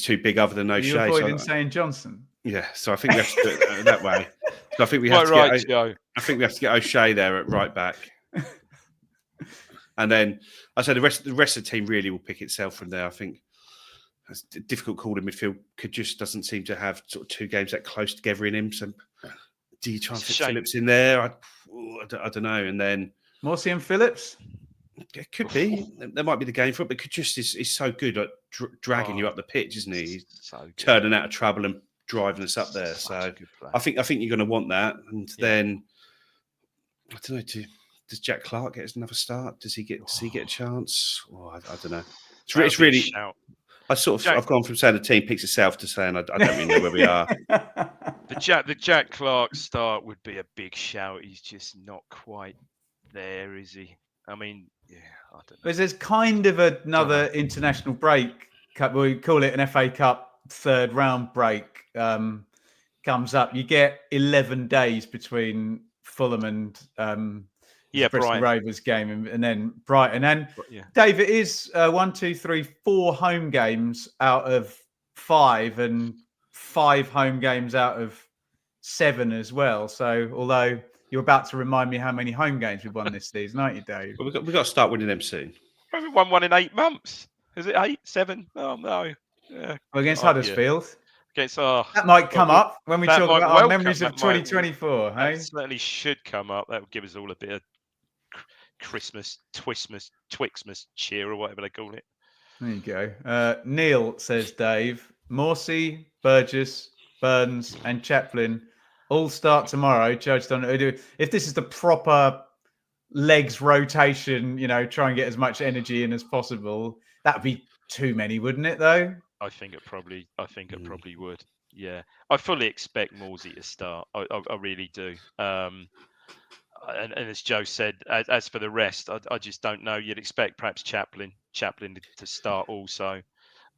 too big, other than O'Shea. You're avoiding saying Johnson. Yeah, so I think we have to do it that way. So I think we have to get O'Shea there at right back, and then I say the rest of the team really will pick itself from there. I think it's a difficult call in midfield. Just doesn't seem to have sort of 2 games that close together in him. So do you try and fit Phillips in there? I don't know. And then Morsey and Phillips. It could be. There might be the game for it, but he's so good at dragging you up the pitch, isn't he? He's so turning out of trouble and driving us up there. So I think you're going to want that. And then I don't know. Does Jack Clark get another start? Does he get a chance? Oh, I don't know. It's really. I've gone from saying the team picks itself to saying I don't really know where we are. The Jack Clark start would be a big shout. He's just not quite there, is he? I mean, yeah, I don't know. But there's kind of another international break. We call it an FA Cup 3rd round break. Comes up. You get 11 days between Fulham and Bristol Rovers game, and then Brighton. And Dave, it is 4 home games out of 5, and 5 home games out of 7 as well. So although you're about to remind me how many home games we've won this season, aren't you, Dave? Well, we've got to start winning them soon. We won one in 8 months. Is it 8, 7? Oh no. Yeah. Well, against Huddersfield. That might come up when we talk about our memories of 2024. That certainly should come up. That would give us all a bit of Christmas, Twixmas cheer or whatever they call it. There you go. Neil says, Dave, Morsey, Burgess, Burns, and Chaplin all start tomorrow. Judged on if this is the proper legs rotation, try and get as much energy in as possible. That'd be too many, wouldn't it? Though I think it probably would. Yeah, I fully expect Morsey to start. I really do. And as Joe said, as for the rest, I just don't know. You'd expect perhaps Chaplin to start also.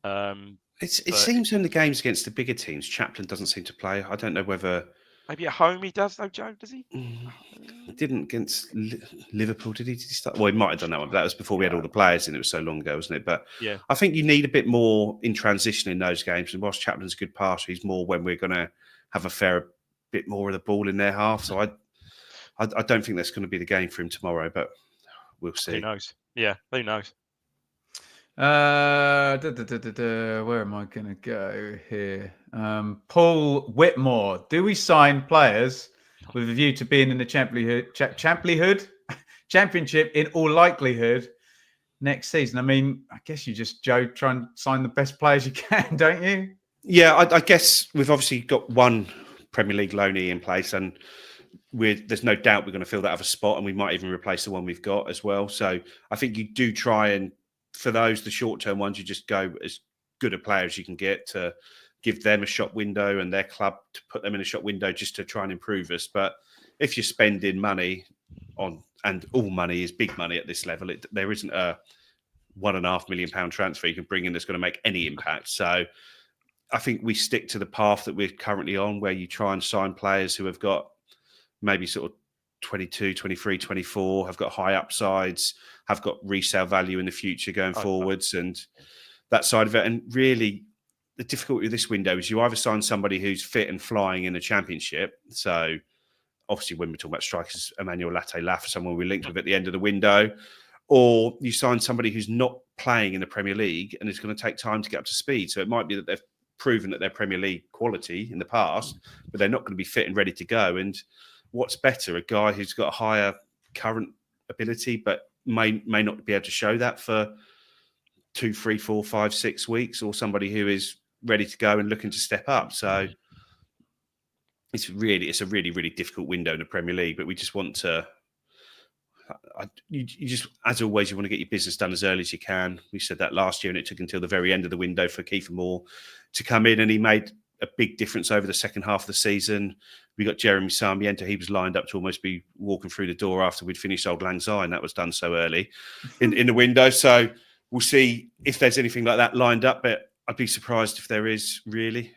It seems in the games against the bigger teams, Chaplin doesn't seem to play. I don't know whether maybe at home he does though, Joe. Does he? He didn't against Liverpool, did he? Did he start? Well, he might have done that one, but that was before we had all the players in. It was so long ago, wasn't it? But yeah, I think you need a bit more in transition in those games. And whilst Chaplin's a good passer, he's more when we're going to have a fair bit more of the ball in their half. So I don't think that's going to be the game for him tomorrow, but we'll see. Who knows? Yeah, who knows? Where am I going to go here? Paul Whitmore. Do we sign players with a view to being in the championship in all likelihood next season? I mean, I guess you just, Joe, try and sign the best players you can, don't you? Yeah, I guess we've obviously got one Premier League loanee in place, and there's no doubt we're going to fill that other spot, and we might even replace the one we've got as well. So I think you do try and, for those, the short-term ones, you just go as good a player as you can get to give them a shop window and their club to put them in a shop window just to try and improve us. But if you're spending money on, and all money is big money at this level, there isn't a £1.5 million transfer you can bring in that's going to make any impact. So I think we stick to the path that we're currently on, where you try and sign players who have got maybe sort of 22, 23, 24, have got high upsides, have got resale value in the future going forwards, and that side of it. And really, the difficulty with this window is you either sign somebody who's fit and flying in the championship. So obviously when we're talking about strikers, Emmanuel Latte-Laf, someone we linked with at the end of the window, or you sign somebody who's not playing in the Premier League and it's going to take time to get up to speed. So it might be that they've proven that they're Premier League quality in the past, but they're not going to be fit and ready to go. And what's better, a guy who's got a higher current ability, but may not be able to show that for 2, 3, 4, 5, 6 weeks, or somebody who is ready to go and looking to step up. So it's a really, really difficult window in the Premier League, but we just want to, you just, as always, you want to get your business done as early as you can. We said that last year, and it took until the very end of the window for Kiefer Moore to come in, and he made a big difference over the second half of the season. We got Jeremy Sarmiento. He was lined up to almost be walking through the door after we'd finished Old Lang Syne. That was done so early in the window. So we'll see if there's anything like that lined up, but I'd be surprised if there is, really.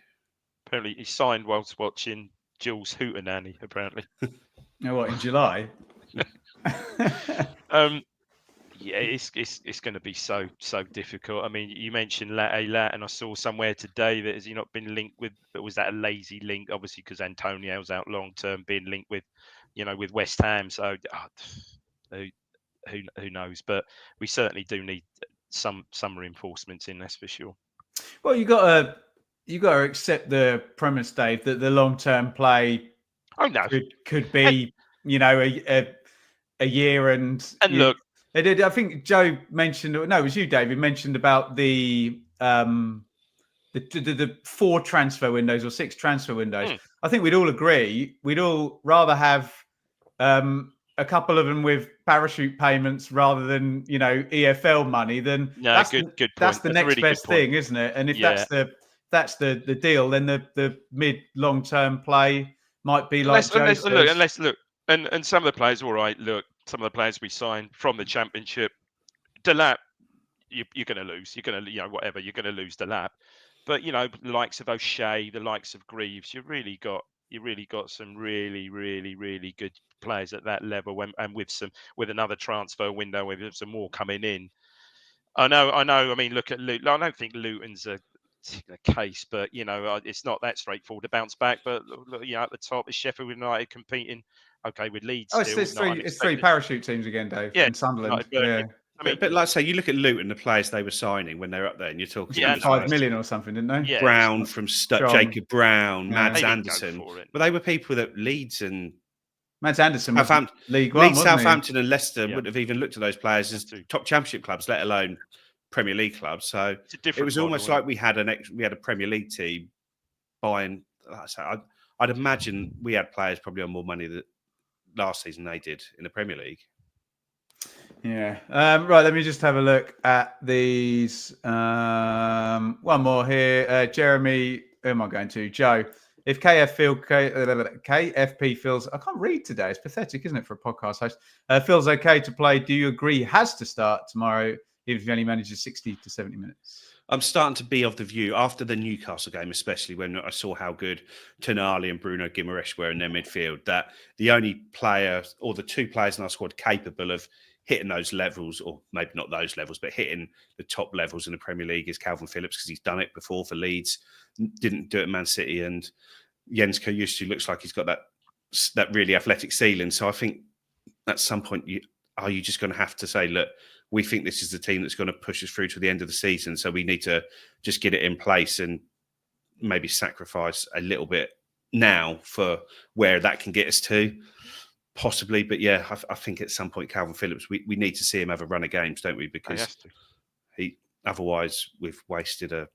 Apparently he signed whilst watching Jules Hootenanny, apparently. You know what, in July? Yeah, it's going to be so difficult. I mean, you mentioned Latte-Lat, and I saw somewhere today that has he not been linked with, but was that a lazy link? Obviously, because Antonio's out long term, being linked with, with West Ham. So who knows? But we certainly do need some reinforcements in, that's for sure. Well, you got to accept the premise, Dave, that the long term play could be, a year and look. I think Joe mentioned, no, it was you, David, mentioned about the 4 transfer windows or 6 transfer windows. I think we'd all agree we'd all rather have a couple of them with parachute payments rather than EFL money. Then that's good point. That's the next really best thing, isn't it? And if that's the deal, then the mid long term play might be like Joe says. And some of the players, all right. Look, some of the players we signed from the Championship, Delap, you're going to lose. You're going to, whatever. You're going to lose Delap. But the likes of O'Shea, the likes of Greaves, you really got some really, really, really good players at that level. And with another transfer window, with some more coming in. I know. I mean, look at Luton. I don't think Luton's a particular case, but it's not that straightforward to bounce back. But look, at the top is Sheffield United competing. Okay, with Leeds. It's 3 parachute teams again, Dave. Yeah, and Sunderland. Yeah. I mean, but like I say, you look at Luton, the players they were signing when they're up there, and you're talking 5 million or something, didn't they? Yeah, Brown from Jacob Brown, Mads Anderson. But they were people that Leeds and Matt Anderson was Southampton, League One, Leeds, wasn't Southampton, and Leicester Yeah. wouldn't have even looked at those players as top Championship clubs, let alone Premier League clubs. So It's a it different was model, almost isn't like we had a Premier League team buying. Like I say, I'd imagine we had players probably on more money that last season they did in the Premier League. Yeah. Right. Let me just have a look at these. One more here. Jeremy, who am I going to? Joe. If KFP feels, I can't read today. It's pathetic, isn't it, for a podcast host? Feels okay to play. Do you agree he has to start tomorrow, even if he only manages 60 to 70 minutes? I'm starting to be of the view after the Newcastle game, especially when I saw how good Tonali and Bruno Guimaraes were in their midfield, that the only player or the two players in our squad capable of hitting those levels, or maybe not those levels, but hitting the top levels in the Premier League is Calvin Phillips, because he's done it before for Leeds, didn't do it at Man City, and Jens Kajusty looks like he's got that really athletic ceiling. So I think at some point, are you just going to have to say, look, we think this is the team that's going to push us through to the end of the season, so we need to just get it in place and maybe sacrifice a little bit now for where that can get us to, possibly. But yeah, I think at some point, Calvin Phillips, we need to see him have a run of games, don't we? Because otherwise we've wasted a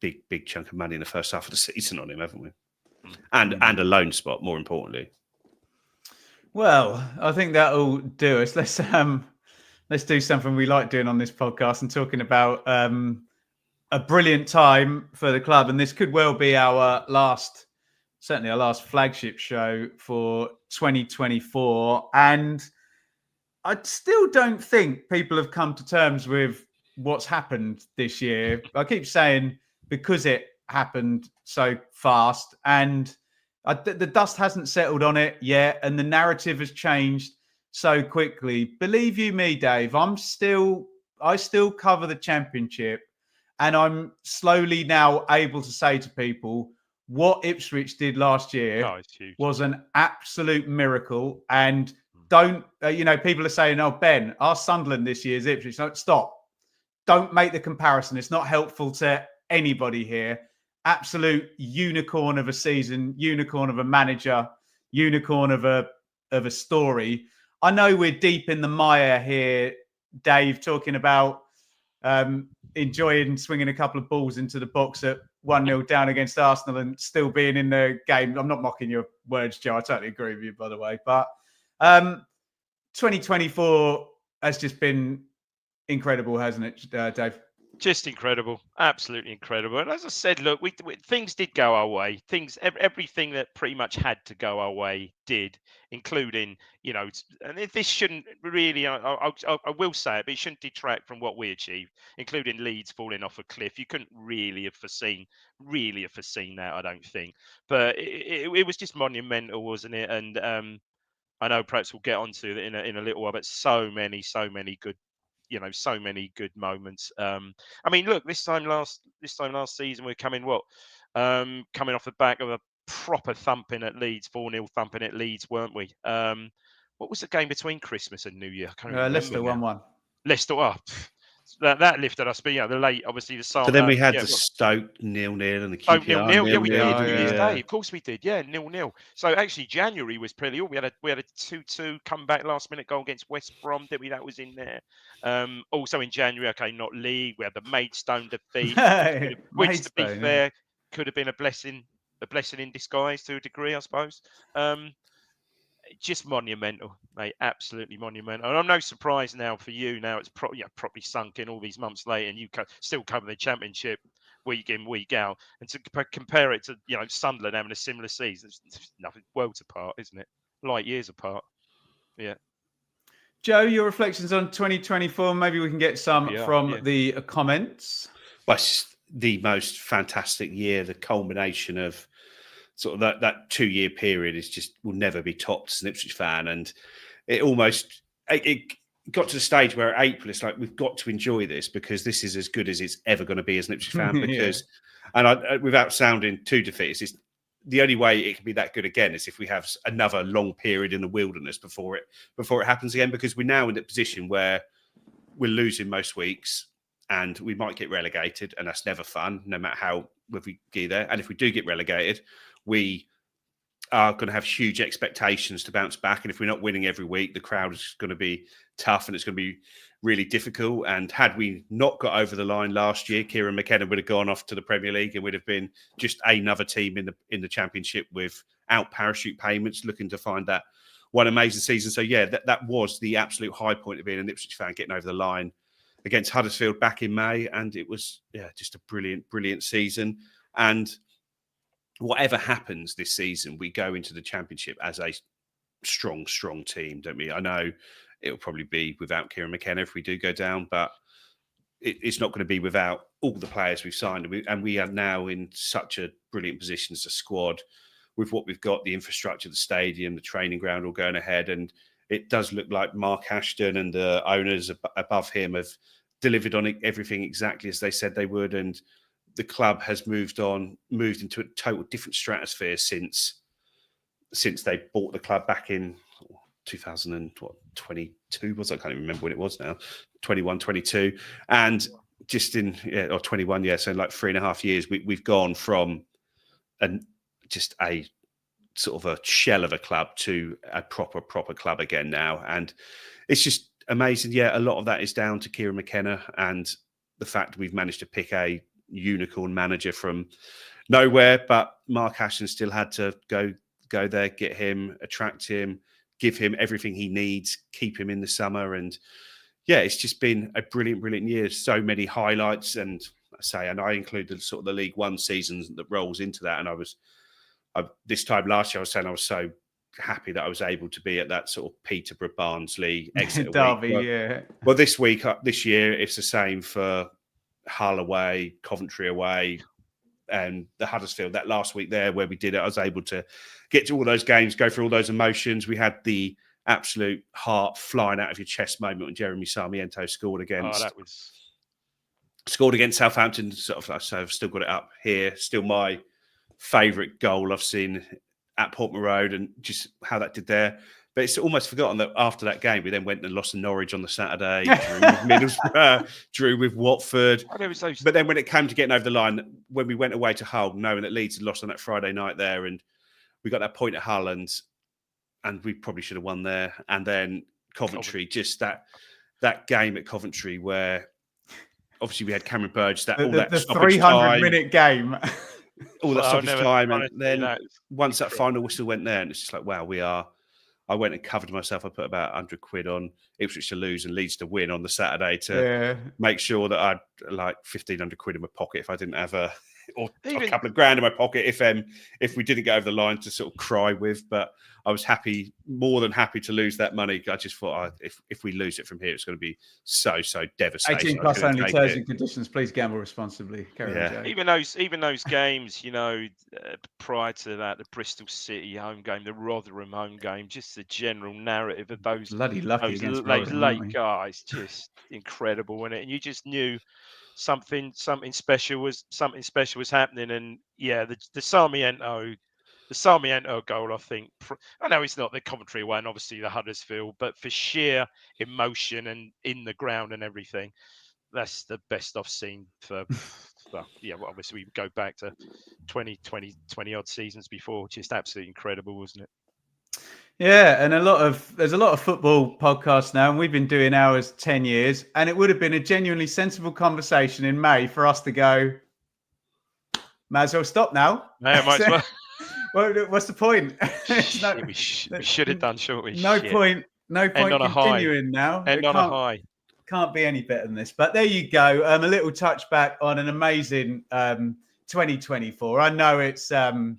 big chunk of money in the first half of the season on him, haven't we? And a loan spot, more importantly. Well, I think that'll do us. Let's do something we like doing on this podcast and talking about a brilliant time for the club. And this could well be our last flagship show for 2024. And I still don't think people have come to terms with what's happened this year. I keep saying because it happened so fast, and the dust hasn't settled on it yet, and the narrative has changed so quickly. Believe you me, Dave, I still cover the Championship, and I'm slowly now able to say to people what Ipswich did last year was an absolute miracle. And don't, people are saying, oh, Ben, our Sunderland this year is Ipswich. No, stop. Don't make the comparison. It's not helpful to anybody here. Absolute unicorn of a season, unicorn of a manager, unicorn of a story. I know we're deep in the mire here, Dave, talking about enjoying swinging a couple of balls into the box at 1-0 down against Arsenal and still being in the game. I'm not mocking your words, Joe. I totally agree with you, by the way. But 2024 has just been incredible, hasn't it, Dave? Just incredible, absolutely incredible. And as I said, look, we things did go our way. Everything that pretty much had to go our way did, including, and this shouldn't really. I will say it, but it shouldn't detract from what we achieved, including Leeds falling off a cliff. You couldn't really have foreseen that, I don't think. But it was just monumental, wasn't it? And I know perhaps we'll get onto it in a little while, but so many good. So many good moments. I mean, look, this time last season, we're coming off the back of a proper thumping at Leeds, 4-0 thumping at Leeds, weren't we? What was the game between Christmas and New Year? I can't remember. Leicester 1-1. Leicester, that lifted us. But the late, obviously the start. So then we had the Stoke 0-0 and the QPR 0-0. Yeah, we did. Yeah. New Year's Day, of course we did. Yeah, 0-0. So actually, January was pretty. We had a 2-2 comeback last minute goal against West Brom. Did we? That was in there. Also in January, okay, not league. We had the Maidstone defeat, which to be fair, could have been a blessing in disguise to a degree, I suppose. Just monumental, mate. Absolutely monumental. And I'm no surprise now for you. Now it's probably sunk in all these months later, and you still cover the Championship week in, week out. And to compare it to Sunderland having a similar season, it's nothing, worlds apart, isn't it? Light years apart. Yeah. Joe, your reflections on 2024. Maybe we can get some from the comments. Well, it's the most fantastic year. The culmination of sort of that 2-year period will never be topped as an Ipswich fan. And it got to the stage where at April, it's like, we've got to enjoy this because this is as good as it's ever going to be as an Ipswich fan. Because, and without sounding too defeatist, it's the only way it can be that good again is if we have another long period in the wilderness before it happens again. Because we're now in a position where we're losing most weeks and we might get relegated, and that's never fun, no matter how we get there. And if we do get relegated, we are going to have huge expectations to bounce back. And if we're not winning every week, the crowd is going to be tough and it's going to be really difficult. And had we not got over the line last year, Kieran McKenna would have gone off to the Premier League and would have been just another team in the Championship without parachute payments, looking to find that one amazing season. So yeah, that was the absolute high point of being an Ipswich fan, getting over the line against Huddersfield back in May. And it was just a brilliant season. And whatever happens this season, we go into the Championship as a strong team, don't we? I know it'll probably be without Kieran McKenna if we do go down, but it's not going to be without all the players we've signed. And we are now in such a brilliant position as a squad with what we've got, the infrastructure, the stadium, the training ground all going ahead. And it does look like Mark Ashton and the owners above him have delivered on everything exactly as they said they would. And the club has moved into a total different stratosphere since they bought the club back in 2022 was. I can't even remember when it was now. 21, 22, and just or 21. Yeah, so like 3.5 years, we've gone from just a sort of a shell of a club to a proper club again now, and it's just amazing. Yeah, a lot of that is down to Kieran McKenna and the fact we've managed to pick a unicorn manager from nowhere, but Mark Ashton still had to go there, get him, attract him, give him everything he needs, keep him in the summer. And yeah, it's just been a brilliant year. So many highlights. And I included sort of the League One seasons that rolls into that. And this time last year, I was saying I was so happy that I was able to be at that sort of Peterborough, Barnsley, Exeter Derby, week. yeah. Well, this year, it's the same for Hull away, Coventry away, and the Huddersfield. That last week there where we did it, I was able to get to all those games, go through all those emotions. We had the absolute heart flying out of your chest moment when Jeremy Sarmiento scored against Southampton. So I've still got it up here. Still my favourite goal I've seen at Portman Road, and just how that did there. But it's almost forgotten that after that game, we then went and lost to Norwich on the Saturday, drew with Middlesbrough, drew with Watford. But then when it came to getting over the line, when we went away to Hull, knowing that Leeds had lost on that Friday night there, and we got that point at Hull, and we probably should have won there. And then Coventry, just that game at Coventry where obviously we had Cameron Burge, the 300-minute game. All that stoppage time. And then once that final whistle went there, and it's just like, wow, I went and covered myself. I put about 100 quid on Ipswich to lose and Leeds to win on the Saturday to make sure that I'd like 1,500 quid in my pocket if I didn't have a couple of grand in my pocket if we didn't get over the line to sort of cry with. But I was more than happy to lose that money. I just thought if we lose it from here, it's going to be so devastating. 18 plus only, terms and conditions. Please gamble responsibly. Even those games, prior to that, the Bristol City home game, the Rotherham home game, just the general narrative of those bloody lucky those late guys, just incredible, wasn't it? And you just knew something special was happening. And yeah, the Sarmiento goal, I think, I know it's not the Coventry one, obviously the Huddersfield, but for sheer emotion and in the ground and everything, that's the best I've seen for obviously we go back to 20 odd seasons before. Just absolutely incredible, wasn't it? Yeah, and there's a lot of football podcasts now, and we've been doing ours 10 years, and it would have been a genuinely sensible conversation in May for us to go, might as well stop now. Yeah, might as well. Well, what's the point? We should have done, shouldn't we? No point continuing now. End on a high. Can't be any better than this. But there you go. A little touchback on an amazing 2024. I know it's a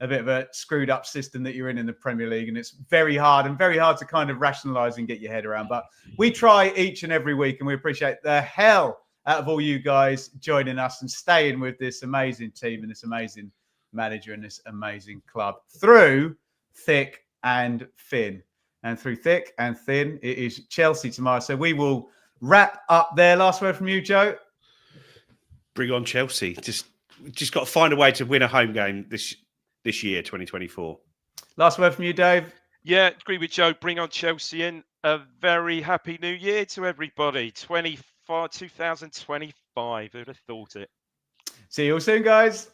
bit of a screwed up system that you're in the Premier League, and it's very hard to kind of rationalise and get your head around. But we try each and every week, and we appreciate the hell out of all you guys joining us and staying with this amazing team and this amazing manager and this amazing club through thick and thin. And through thick and thin, it is Chelsea tomorrow. So we will wrap up there. Last word from you, Joe. Bring on Chelsea. Just got to find a way to win a home game this year, 2024. Last word from you, Dave. Yeah, agree with Joe. Bring on Chelsea in. A very happy new year to everybody. 2025. Who'd have thought it? See you all soon, guys.